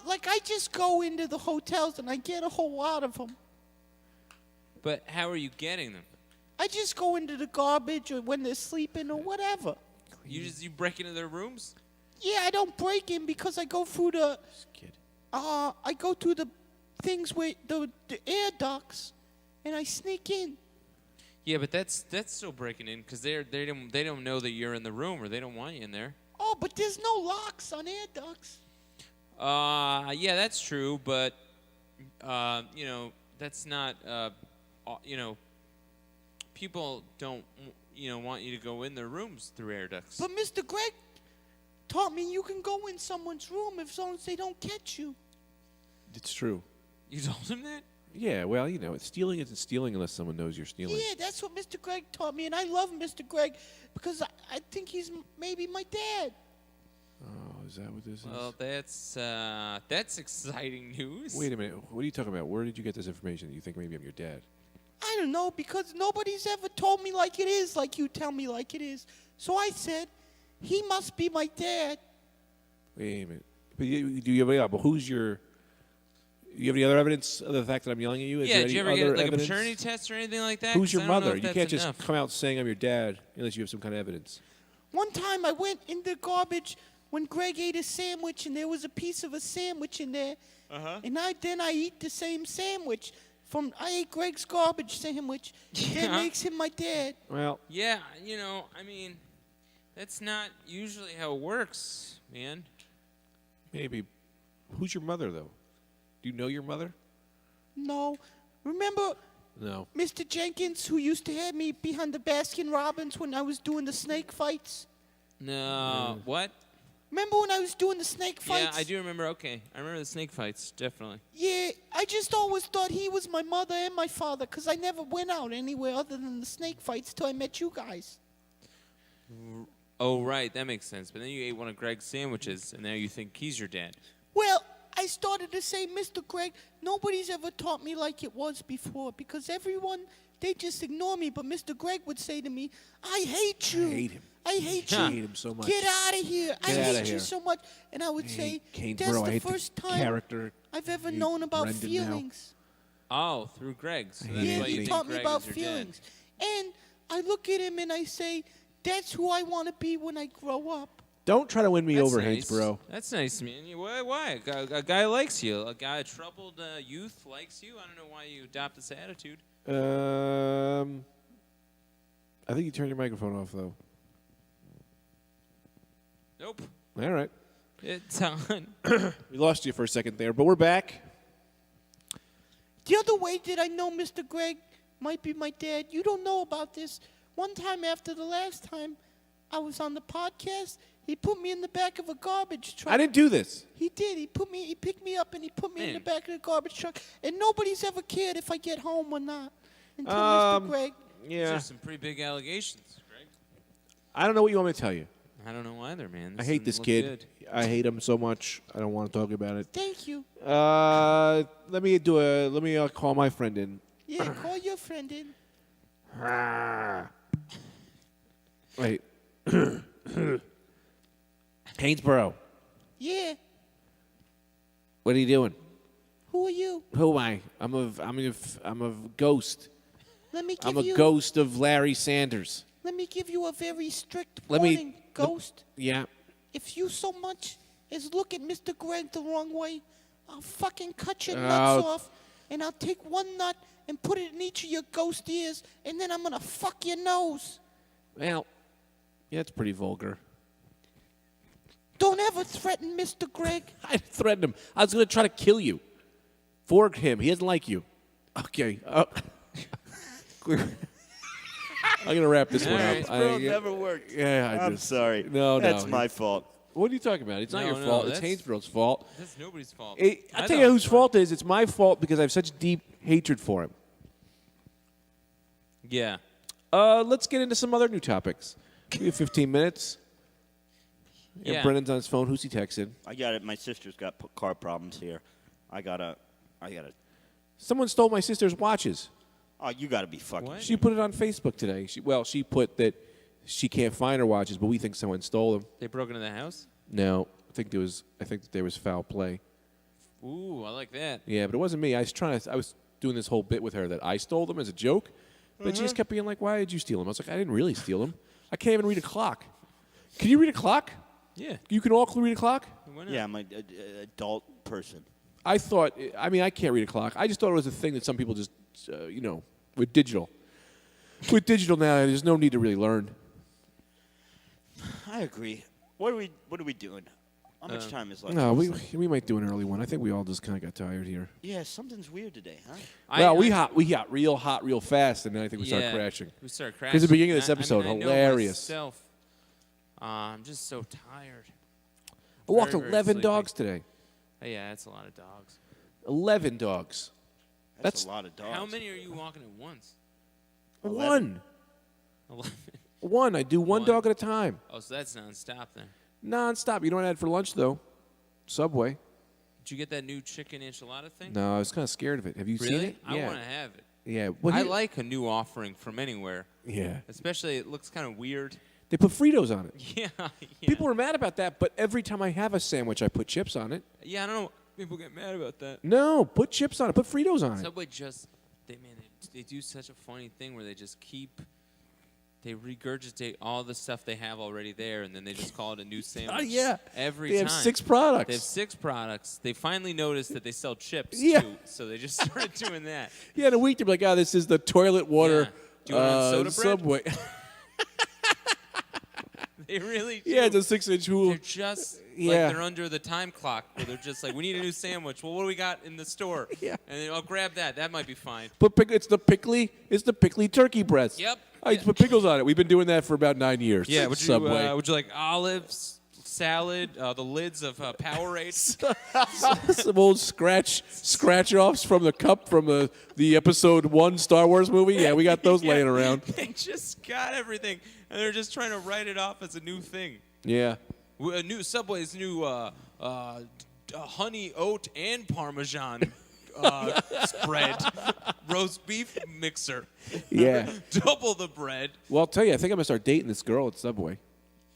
S4: Like I just go into the hotels and I get a whole lot of them.
S2: But how are you getting them?
S4: I just go into the garbage or when they're sleeping or whatever.
S2: You break into their rooms?
S4: Yeah, I don't break in because I go through the
S1: This kid.
S4: I go through the things where the air ducts and I sneak in.
S2: Yeah, but that's still breaking in because they don't know that you're in the room or they don't want you in there.
S4: Oh, but there's no locks on air ducts.
S2: Yeah, that's true, but that's not people don't want you to go in their rooms through air ducts.
S4: But Mr. Greg taught me you can go in someone's room as long as they don't catch you.
S1: It's true.
S2: You told him that?
S1: Yeah, well, stealing isn't stealing unless someone knows you're stealing.
S4: Yeah, that's what Mr. Greg taught me, and I love Mr. Greg because I think he's maybe my dad.
S1: Oh, is that what this is?
S2: Well, that's exciting news.
S1: Wait a minute. What are you talking about? Where did you get this information that you think maybe I'm your dad?
S4: I don't know, because nobody's ever told me like it is, like you tell me like it is. So I said, he must be my dad.
S1: Wait a minute. But who's your... You have any other evidence of the fact that I'm yelling at you? Is
S2: Yeah,
S1: there
S2: did you
S1: any
S2: ever get
S1: other
S2: like
S1: evidence?
S2: a paternity test or anything like that?
S1: Who's
S2: 'Cause
S1: your
S2: I don't know
S1: mother?
S2: if
S1: You
S2: that's
S1: can't
S2: enough.
S1: just come out saying I'm your dad unless you have some kind of evidence.
S4: One time I went in the garbage when Greg ate a sandwich and there was a piece of a sandwich in there. And I eat the same sandwich. I ate Greg's garbage sandwich. That
S2: Yeah.
S4: makes him my dad.
S1: Well,
S2: Yeah, that's not usually how it works, man.
S1: maybe. Who's your mother, though? Do you know your mother?
S4: No. Remember
S1: No.
S4: Mr. Jenkins, who used to have me behind the Baskin Robbins when I was doing the snake fights?
S2: No, what?
S4: Remember when I was doing the snake fights?
S2: Yeah, I do remember. Okay, I remember the snake fights, definitely.
S4: Yeah, I just always thought he was my mother and my father because I never went out anywhere other than the snake fights till I met you guys.
S2: Oh, right, that makes sense. But then you ate one of Greg's sandwiches, and now you think he's your dad.
S4: Well, I started to say, Mr. Greg, nobody's ever taught me like it was before because everyone, they just ignore me. But Mr. Greg would say to me, I hate you.
S1: I hate him.
S4: I hate you.
S1: I hate him so much.
S4: Get out of here. I
S1: Get outta
S4: hate you
S1: here.
S4: so much. And I would say,
S1: Canesboro,
S4: that's
S1: I
S4: the
S1: hate the
S4: first time
S1: character
S4: I've ever
S1: you
S4: known about
S1: Brendan now.
S4: feelings.
S2: Oh, through Greg. So that's
S1: hate
S4: Yeah,
S2: why you
S4: he
S2: think
S4: taught me
S2: Greg
S4: about
S2: is your
S4: feelings. And I look at him and I say, that's who I want to be when I grow up.
S1: Don't try to win me
S2: That's
S1: over,
S2: nice.
S1: Hainesboro.
S2: That's nice, man. Why? A guy likes you. A guy, a troubled youth likes you. I don't know why you adopt this attitude.
S1: I think you turned your microphone off, though.
S2: Nope.
S1: All right.
S2: It's on.
S1: We lost you for a second there, but we're back.
S4: The other way that I know Mr. Greg might be my dad, you don't know about this. One time after the last time I was on the podcast, he put me in the back of a garbage truck.
S1: I didn't do this.
S4: He did. He picked me up and he put me in the
S2: Man.
S4: back of the garbage truck. And nobody's ever cared if I get home or not until Mr. Greg.
S2: Those
S1: Yeah.
S2: are some pretty big allegations, Greg.
S1: I don't know what you want me to tell you.
S2: I don't know either, man.
S1: I hate this
S2: doesn't
S1: kid.
S2: look good.
S1: I hate him so much. I don't want to talk about it.
S4: Thank you.
S1: Let me call my friend in.
S4: Yeah, call your friend in.
S1: Wait. Hainesboro,
S4: Yeah.
S1: what are you doing?
S4: Who are you?
S1: Who am I? I'm a ghost.
S4: Let me
S1: I'm
S4: give
S1: a
S4: you.
S1: ghost of Larry Sanders.
S4: Let me give you a very strict
S1: Let me-
S4: warning, Ghost.
S1: Yeah.
S4: If you so much as look at Mr. Greg the wrong way, I'll fucking cut your
S1: Oh.
S4: nuts off, and I'll take one nut and put it in each of your ghost ears, and then I'm gonna fuck your nose.
S1: Well, yeah, it's pretty vulgar.
S4: Don't ever threaten Mr. Greg.
S1: I threatened him. I was going to try to kill you. For him. He doesn't like you. Okay. I'm going to wrap this one
S2: right.
S1: up.
S3: Bro, never worked.
S1: Yeah,
S3: I'm sorry.
S1: No,
S3: That's
S1: no.
S3: my fault.
S1: What are you talking about? It's not
S2: No,
S1: your
S2: no,
S1: fault. It's
S2: that's-
S1: Hainesboro's fault.
S2: That's nobody's fault.
S1: I'll
S2: I
S1: tell
S2: thought
S1: you
S2: it
S1: whose
S2: was
S1: fault it is. It's my fault because I have such deep hatred for him.
S2: Yeah.
S1: Let's get into some other new topics. We have 15 minutes.
S2: Yeah.
S1: Brendan's on his phone. Who's he texting?
S3: I got it. My sister's got car problems here. I gotta.
S1: Someone stole my sister's watches.
S3: Oh, you gotta be fucking.
S2: What?
S1: She put it on Facebook today. She put that she can't find her watches, but we think someone stole them.
S2: They broke into the house?
S1: No, I think that there was foul play.
S2: Ooh, I like that.
S1: Yeah, but it wasn't me. I was doing this whole bit with her that I stole them as a joke, but she just kept being like, "Why did you steal them?" I was like, "I didn't really steal them. I can't even read a clock. Can you read a clock?
S2: Yeah.
S1: You can all read a clock."
S2: Why not?
S3: Yeah, I'm an adult person.
S1: I thought. I mean, I can't read a clock. I just thought it was a thing that some people just, with digital. With digital now, there's no need to really learn.
S3: I agree. What are we doing? How much time is left?
S1: No, we might do an early one. I think we all just kind of got tired here.
S3: Yeah, something's weird today, huh?
S1: Well, we got real hot real fast, and then I think we started crashing.
S2: We started crashing.
S1: Because the beginning of this
S2: I
S1: episode,
S2: mean, I know
S1: hilarious.
S2: myself, I'm just so tired.
S1: I walked
S2: Very, very
S1: 11
S2: sleepy.
S1: dogs today.
S2: Oh, yeah, that's a lot of dogs.
S1: 11 dogs.
S3: That's a lot of dogs.
S2: How many are you walking at once?
S1: 1.
S2: 11.
S1: 1. I do one
S2: One.
S1: dog at a time.
S2: Oh, so that's nonstop then.
S1: Non-stop. You know what I had for lunch, though? Subway.
S2: Did you get that new chicken enchilada thing?
S1: No, I was kind of scared of it. Have you seen
S2: Really?
S1: it?
S2: I
S1: yeah.
S2: want to have it.
S1: Yeah. Well,
S2: I like a new offering from anywhere.
S1: Yeah.
S2: Especially, it looks kind of weird.
S1: They put Fritos on it.
S2: Yeah.
S1: People were mad about that, but every time I have a sandwich, I put chips on it.
S2: Yeah, I don't know. People get mad about that.
S1: No, put chips on it. Put Fritos on it.
S2: Subway just, they do such a funny thing where they just they regurgitate all the stuff they have already there, and then they just call it a new sandwich.
S1: Oh, yeah.
S2: Every
S1: They
S2: time.
S1: have 6 products.
S2: They have 6 products. They finally noticed that they sell chips,
S1: Yeah.
S2: too, so they just started doing that.
S1: Yeah, in a week, they're like, oh, this is the toilet water
S2: Yeah. Do you want soda bread?
S1: Subway.
S2: They really do.
S1: Yeah, it's a 6-inch
S2: They're
S1: hula.
S2: just
S1: Yeah.
S2: like they're under the time clock where they're just like, we need a new sandwich. Well, what do we got in the store?
S1: Yeah.
S2: And then I'll grab that. That might be fine.
S1: It's the pickly turkey breast.
S2: Yep.
S1: I just put pickles on it. We've been doing that for about 9 years.
S2: Yeah,
S1: Subway.
S2: would you like olives, salad, the lids of Powerade?
S1: Some old scratch offs from the cup from the episode 1 Star Wars movie. Yeah, we got those laying around.
S2: They just got everything, and they're just trying to write it off as a new thing.
S1: Yeah.
S2: A new Subway's new honey oat and Parmesan spread roast beef mixer.
S1: Yeah.
S2: Double the bread.
S1: Well, I'll tell you, I think I'm gonna start dating this girl at Subway.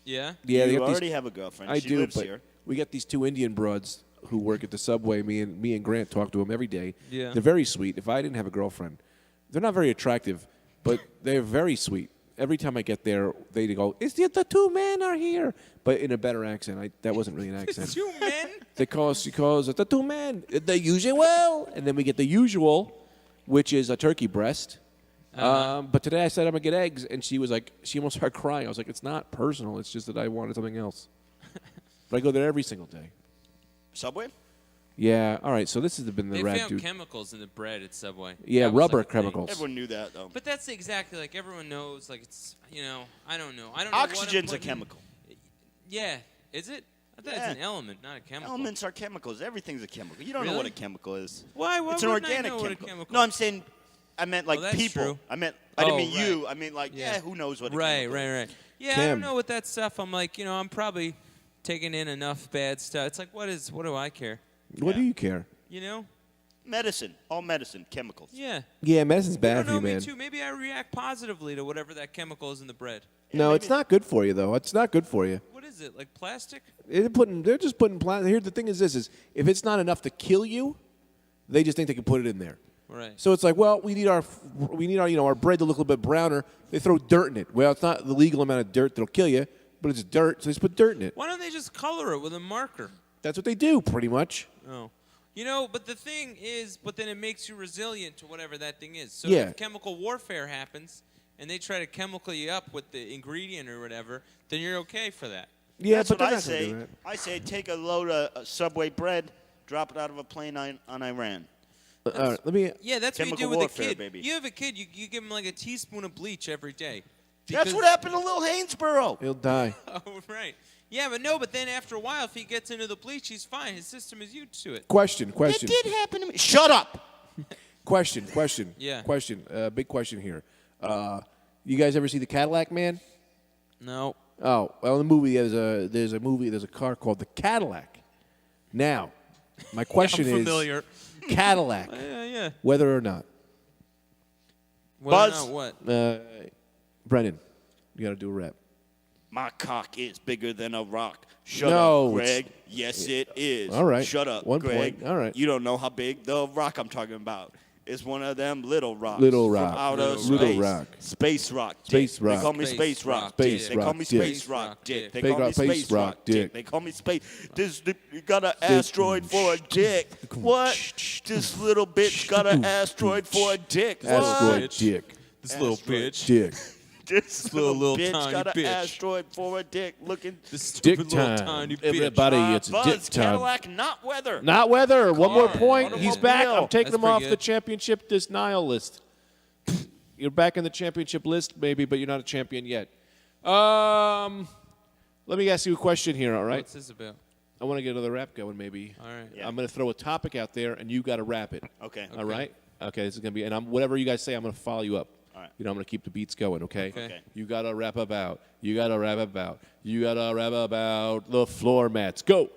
S2: Yeah.
S1: Yeah, they
S3: You
S1: got these-
S3: already have a girlfriend.
S1: I
S3: she
S1: do,
S3: lives
S1: but
S3: here.
S1: we got these 2 Indian broads who work at the Subway. Me and Grant talk to them every day.
S2: Yeah.
S1: They're very sweet. If I didn't have a girlfriend, they're not very attractive, but they're very sweet. Every time I get there, they go, "It's the 2 men are here," but in a better accent. That wasn't really an accent.
S2: 2 men.
S1: She calls the 2 men, the usual, and then we get the usual, which is a turkey breast. But today I said I'm gonna get eggs, and she was like, she almost started crying. I was like, it's not personal. It's just that I wanted something else. But I go there every single day.
S3: Subway?
S1: Yeah. All right. So this has been the
S2: They
S1: Rad
S2: found
S1: Dude.
S2: chemicals in the bread at Subway.
S1: Yeah,
S2: That was
S1: rubber
S2: like a thing.
S1: chemicals.
S3: Everyone knew that, though.
S2: But that's exactly like everyone knows. Like it's I don't know. I don't know. what I'm
S3: Oxygen's a
S2: putting-
S3: chemical.
S2: Yeah. Is it? I thought
S3: Yeah.
S2: it's an element, not a chemical.
S3: Elements are chemicals. Everything's a chemical. You don't know
S2: Really?
S3: what a chemical is.
S2: Why?
S3: It's an
S2: wouldn't
S3: organic
S2: I know what a
S3: chemical.
S2: chemical?
S3: No, I'm saying, I meant like
S2: that's
S3: people.
S2: true.
S3: I didn't mean
S2: right.
S3: you. I mean like, yeah, who knows what a chemical is.
S2: Right. Yeah, I
S1: Kim.
S2: don't know what that stuff. I'm like, I'm probably taking in enough bad stuff. It's like, what do I care?
S1: What do
S3: Yeah.
S1: you care?
S3: Medicine. All medicine. Chemicals.
S2: Yeah.
S1: Yeah, medicine's
S2: I
S1: bad
S2: don't
S1: for
S2: know,
S1: you,
S2: me
S1: man.
S2: too. Maybe I react positively to whatever that chemical is in the bread.
S1: No, it's not good for you though. It's not good for you.
S2: What is it? Like plastic?
S1: They're just putting plastic. Here, the thing is this: is if it's not enough to kill you, they just think they can put it in there.
S2: Right.
S1: So it's like, well, we need our our bread to look a little bit browner. They throw dirt in it. Well, it's not the legal amount of dirt that'll kill you, but it's dirt, so they just put dirt in it.
S2: Why don't they just color it with a marker?
S1: That's what they do, pretty much.
S2: Oh. But the thing is, then it makes you resilient to whatever that thing is. So
S1: Yeah.
S2: if chemical warfare happens and they try to chemical you up with the ingredient or whatever, then you're okay for that.
S1: Yeah,
S3: That's
S1: but
S3: what
S1: they're
S3: I
S1: not gonna do
S3: say.
S1: that.
S3: I say take a load of Subway bread, drop it out of a plane on Iran.
S1: All right, let me.
S2: Yeah, that's what you do
S3: Chemical
S2: with
S3: warfare,
S2: a kid.
S3: baby.
S2: You have a kid, you give him like a teaspoon of bleach every day.
S3: That's
S2: Because-
S3: what happened to Lil Hainsborough.
S1: He'll die.
S2: Oh, right. Yeah, but then after a while, if he gets into the bleach, he's fine. His system is used to it.
S1: Question.
S4: That did happen to me.
S3: Shut up.
S1: Question.
S2: Yeah.
S1: Question. Big question here. You guys ever see the Cadillac Man?
S2: No.
S1: Oh, well, in the movie there's a car called the Cadillac. Now, my question
S2: I'm
S1: is
S2: familiar.
S1: Cadillac,
S2: Yeah.
S1: whether or not.
S2: Well,
S3: Buzz.
S2: no, what?
S1: Brennan, you got to do a rap.
S3: My cock is bigger than a rock. Shut
S1: No,
S3: up,
S1: it's-
S3: Greg. Yes, it is.
S1: All right.
S3: Shut up,
S1: 1
S3: Greg.
S1: point. All right.
S3: You don't know how big the rock I'm talking about. It's one of them little rocks.
S1: Little
S3: from
S1: rock.
S3: outer
S2: Little
S3: space.
S1: rock.
S3: Space rock. Dick.
S1: Space rock.
S3: They call me
S2: Space
S3: Space Rock.
S2: rock,
S3: Dick.
S1: Space
S3: They call
S1: rock,
S3: me
S1: dick.
S3: Space Rock. Dick. They
S1: Space
S3: call me
S1: rock,
S3: Space
S1: space rock,
S3: Rock. Dick.
S1: dick.
S3: They call me Space. You got an asteroid for a dick. What? This little bitch got an asteroid for a dick.
S1: Asteroid
S3: What?
S1: dick.
S2: This little
S3: Asteroid.
S2: bitch.
S1: Dick.
S3: This
S2: little
S3: bitch
S2: tiny
S3: got an
S2: bitch.
S3: asteroid for a dick. Looking.
S2: This
S1: Dick
S2: stupid little
S1: time.
S2: tiny bitch.
S1: Everybody, it's
S3: Buzz,
S1: dick time.
S3: Cadillac, not weather.
S1: Not weather. One more
S2: Car.
S1: point.
S3: Automobile.
S1: He's back. I'm taking
S2: That's
S1: him off
S2: pretty
S1: the
S2: good.
S1: championship denial list. You're back in the championship list, maybe, but you're not a champion yet. Let me ask you a question here, all right?
S2: What's this about?
S1: I want to get another rap going, maybe.
S2: All right.
S3: Yeah.
S1: I'm going to throw a topic out there, and you got to rap it.
S3: Okay.
S1: All right? Okay, this is going to be, and whatever you guys say, I'm going to follow you up.
S3: All right.
S1: I'm going to keep the beats going, okay?
S2: Okay.
S1: You got to rap about. You got to rap about. You got to rap about the floor mats. Go.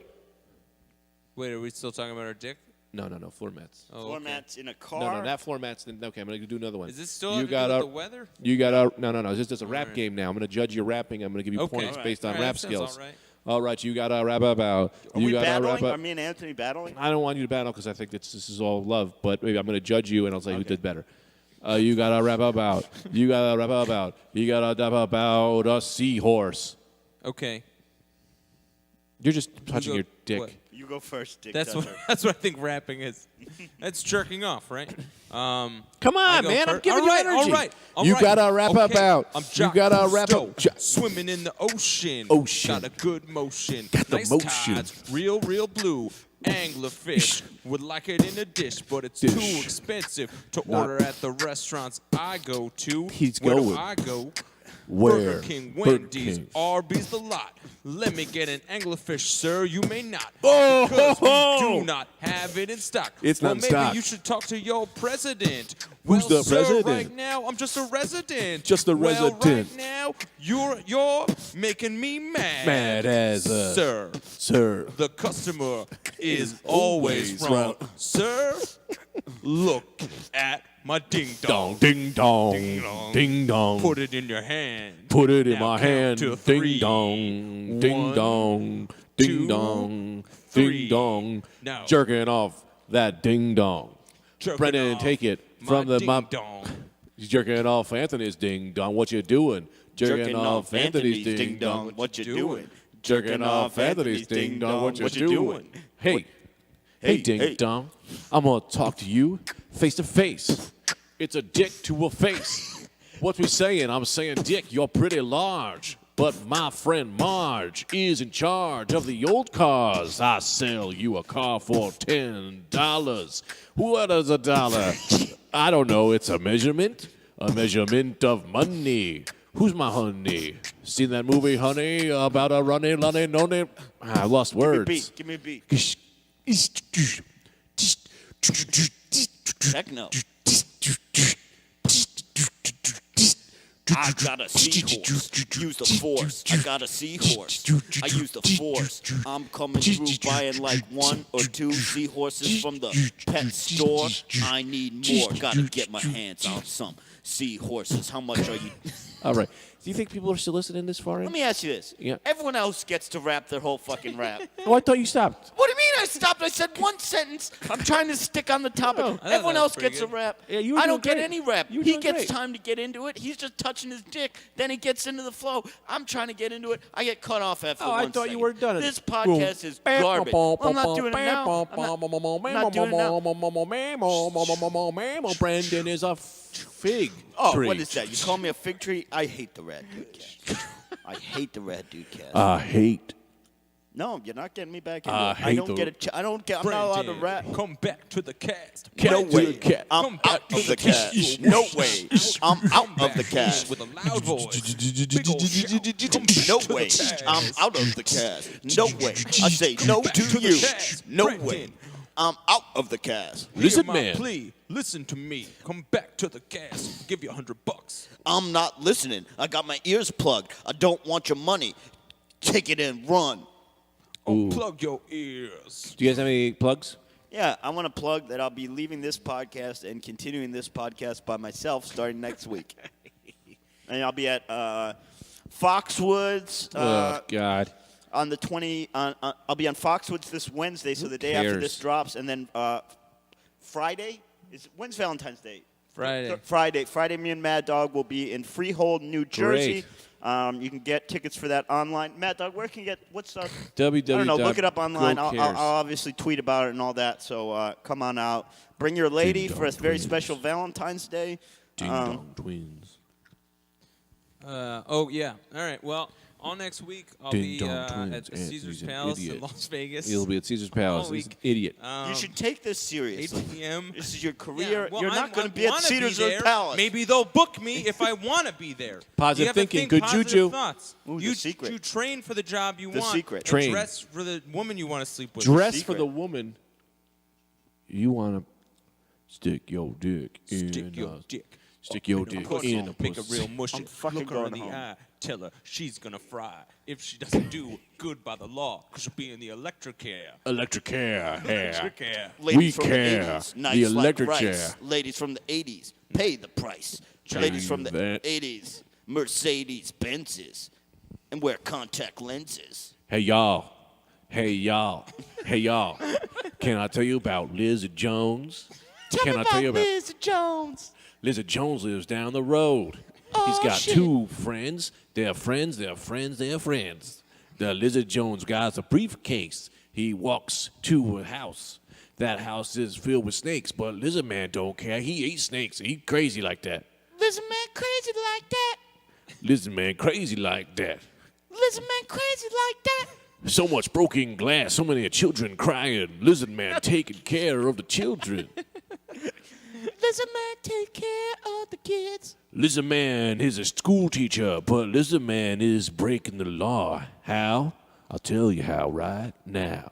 S2: Wait, are we still talking about our dick?
S1: No, floor mats.
S2: Oh,
S3: Floor
S2: okay.
S3: mats in a car.
S1: No, not floor mats. Then okay, I'm going to do another one.
S2: Is this still
S1: you
S2: have to do
S1: gotta,
S2: with the weather?
S1: You got to no. This is a rap
S2: right.
S1: game now. I'm going to judge your rapping. I'm going to give you
S2: Okay.
S1: points
S2: All right.
S1: based on
S2: All right,
S1: rap
S2: that sounds
S1: skills.
S2: all right.
S1: All right, you got to rap about.
S3: Are
S1: You
S3: we
S1: got to rap
S3: battling?
S1: about.
S3: Are me and Anthony battling?
S1: I don't want you to battle because I think this is all love. But maybe I'm going to judge you and I'll say who did better. You got to rap about. You got to rap about. You got to rap about a seahorse.
S2: Okay.
S1: You're just touching
S2: go-
S1: your dick.
S2: what?
S3: You go first, Dick.
S2: That's
S3: Toucher.
S2: what I think rapping is. That's jerking off, right?
S1: Come
S2: I
S1: on,
S2: go
S1: man! I'm
S2: first.
S1: giving
S2: all right,
S1: you energy.
S2: All right.
S1: You gotta rap
S2: okay.
S1: about.
S2: I'm
S1: You
S2: Jacques
S1: gotta rap
S2: Cousteau,
S1: about.
S2: swimming in the ocean.
S1: Ocean.
S2: Got a good motion.
S1: Got the
S2: nice
S1: motion.
S2: tides, real blue. Anglerfish would like it in a dish, but it's
S1: Dish.
S2: too expensive to
S1: Not-
S2: order at the restaurants I go to.
S1: He's
S2: Where
S1: going.
S2: do I go?
S1: Where?
S2: Burger King,
S1: Burger
S2: Wendy's,
S1: King.
S2: Arby's, the lot. Let me get an anglerfish, sir. You may not.
S1: Oh,
S2: Because we
S1: ho, ho.
S2: do not have it in stock.
S1: It's
S2: well,
S1: not in
S2: maybe
S1: stock.
S2: you should talk to your president.
S1: Who's
S2: well,
S1: the
S2: sir,
S1: president?
S2: Right now, I'm just a resident.
S1: Just a
S2: Well,
S1: resident.
S2: right now, you're making me mad.
S1: Mad as a
S2: Sir.
S1: sir.
S2: The customer is always
S1: always
S2: wrong.
S1: wrong.
S2: Sir, look at my ding
S1: Dong,
S2: dong.
S1: ding dong,
S2: Ding dong.
S1: ding dong.
S2: Put it in your hand.
S1: Put it in
S2: Now
S1: my
S2: count
S1: hand.
S2: to
S1: Ding
S2: three.
S1: dong, ding
S2: One,
S1: dong, ding
S2: two,
S1: dong,
S2: three.
S1: ding dong.
S2: Now.
S1: Jerking off that ding dong.
S2: Jerking
S1: Brendan,
S2: off
S1: take it
S2: my
S1: from the
S2: ding
S1: mom.
S2: dong.
S1: He's jerking off Anthony's ding dong. What you doing? Jerking off Anthony's ding dong.
S3: What you doing?
S1: Jerking off Anthony's ding dong. What you doing? Hey,
S3: Hey,
S1: ding
S3: hey.
S1: dong. I'm gonna talk to you face to face. It's a dick to a face. What we saying? I'm saying, Dick, you're pretty large. But my friend Marge is in charge of the old cars. I sell you a car for $10. What is a dollar? I don't know. It's a measurement of money. Who's my honey? Seen that movie, honey, about a running, no. I lost words.
S3: Give me a beat. Techno. I got a seahorse. Use the force. I got a seahorse. I use the force. I'm coming through buying like 1 or 2 seahorses from the pet store. I need more. Gotta get my hands on some seahorses. How much are you?
S1: All right. Do you think people are still listening this far in?
S3: Let me ask you this.
S1: Yeah.
S3: Everyone else gets to rap their whole fucking rap.
S1: Oh, I thought you stopped.
S3: What do you mean I stopped? I said one sentence. I'm trying to stick on the topic.
S1: Oh.
S2: I thought
S3: Everyone
S2: that was
S3: else
S2: pretty
S3: gets
S2: good.
S3: a rap.
S1: Yeah, you were
S3: I
S1: doing
S3: don't get
S1: great.
S3: any rap.
S1: You were
S3: He
S1: doing
S3: gets
S1: great.
S3: time to get into it. He's just touching his dick. Then he gets into the flow. I'm trying to get into it. I get cut off after
S1: Oh,
S3: one
S1: I thought you
S3: second.
S1: were done.
S3: This podcast is garbage. Well, I'm not doing it now. I'm not doing it now.
S1: Brendan is a fig
S3: Oh,
S1: tree.
S3: what is that? You call me a fig tree? I hate the Rad Dudecast. I hate the Rad Dudecast.
S1: I hate.
S3: No, you're not getting me back into
S1: I
S3: it. I
S1: hate
S3: don't
S1: the-
S3: get a. I'm not allowed to
S2: Brendan,
S3: rap.
S2: come back to the cast.
S3: No
S1: Back to
S3: way.
S1: the cat.
S3: I'm
S2: Come back
S3: out
S2: to
S3: of
S2: the
S3: the cast.
S2: cast.
S3: No way. I'm out of the
S2: Back
S3: cast.
S2: with a loud voice. Big old shout. Come back
S3: No
S2: to the
S3: way.
S2: cast.
S3: I'm out of the cast. No way. I say no
S2: back
S3: to
S2: to the
S3: you.
S2: cast.
S3: No
S2: Brendan.
S3: way. I'm out of the cast.
S1: Listen,
S2: Hear my
S1: man.
S2: plea. Listen to me. Come back to the cast. Give you $100.
S3: I'm not listening. I got my ears plugged. I don't want your money. Take it and run.
S2: Unplug your ears.
S1: Do you guys have any plugs?
S3: Yeah, I want to plug that I'll be leaving this podcast and continuing this podcast by myself starting next week. And I'll be at Foxwoods
S1: Oh, God.
S3: on the 20. I'll be on Foxwoods this Wednesday, so the day after
S1: cares?
S3: this drops, and then Friday when's Valentine's Day?
S2: Friday.
S3: Friday. Me and Mad Dog will be in Freehold, New Jersey. You can get tickets for that online. Mad Dog, where can you get? What's I don't know. Look it up online. I'll obviously tweet about it and all that. So come on out. Bring your lady
S1: Ding
S3: for a
S1: dong
S3: very
S1: twins.
S3: special Valentine's Day.
S1: Ding dong twins.
S2: Oh, yeah. All right. Well, all next week, I'll
S1: Ding
S2: be
S1: dong
S2: at
S1: twins.
S2: the Caesar's
S1: Anthony's an
S2: Palace in
S1: idiot.
S2: Las Vegas.
S1: He'll be at Caesar's Palace.
S2: All
S1: He's an
S2: week.
S1: idiot.
S3: You should take this
S2: 8
S3: seriously.
S2: p.m.
S3: This is your
S2: Yeah,
S3: career.
S2: well,
S3: You're not going
S2: I
S3: to be at
S2: wanna
S3: Caesar's
S2: there.
S3: Palace.
S2: Maybe they'll book me if I want to be there.
S1: Positive
S2: You have to
S1: thinking,
S2: think
S1: good
S2: positive
S1: juju.
S2: Thoughts.
S3: Ooh, the
S2: you,
S3: secret.
S2: you train for the job you
S3: The
S2: want.
S3: secret.
S2: And
S1: Train.
S2: dress for the woman you want to sleep with.
S1: Dress
S3: secret.
S1: for the woman. You want to stick your dick in
S2: Stick your
S1: a-
S2: dick.
S1: Stick your
S2: Of
S1: dick
S2: course,
S1: in a
S2: make her
S1: pussy.
S2: real mushy.
S3: I'm fucking
S2: Look her in
S3: going
S2: the
S3: home.
S2: eye. Tell her she's gonna fry if she doesn't do good by the law, because she'll be in the electric chair.
S1: Electric hair.
S2: Electric chair.
S3: Ladies
S1: We
S3: from
S1: care.
S3: the 80s,
S1: The
S3: nice like
S1: electric
S3: rice.
S1: chair.
S3: Ladies from the 80s, pay the price. Ladies from the
S1: that.
S3: 80s, Mercedes Benzes, and wear contact lenses.
S1: Hey, y'all. Hey, y'all. Hey, y'all. Can I tell you about Lizard Jones? Can I tell you about
S4: Mr. Jones?
S1: Lizard Jones lives down the road. He's
S4: Oh,
S1: got
S4: shit.
S1: 2 friends. They're friends. The Lizard Jones guy's a briefcase. He walks to a house. That house is filled with snakes, but Lizard Man don't care. He eats snakes. He crazy like that.
S4: Lizard man crazy like that.
S1: Lizard Man crazy like that.
S4: Lizard man crazy like that.
S1: So much broken glass, so many children crying. Lizard Man taking care of the children.
S4: Lizard man take care of the kids.
S1: Lizard Man is a school teacher, but Lizard Man is breaking the law. How? I'll tell you how right now.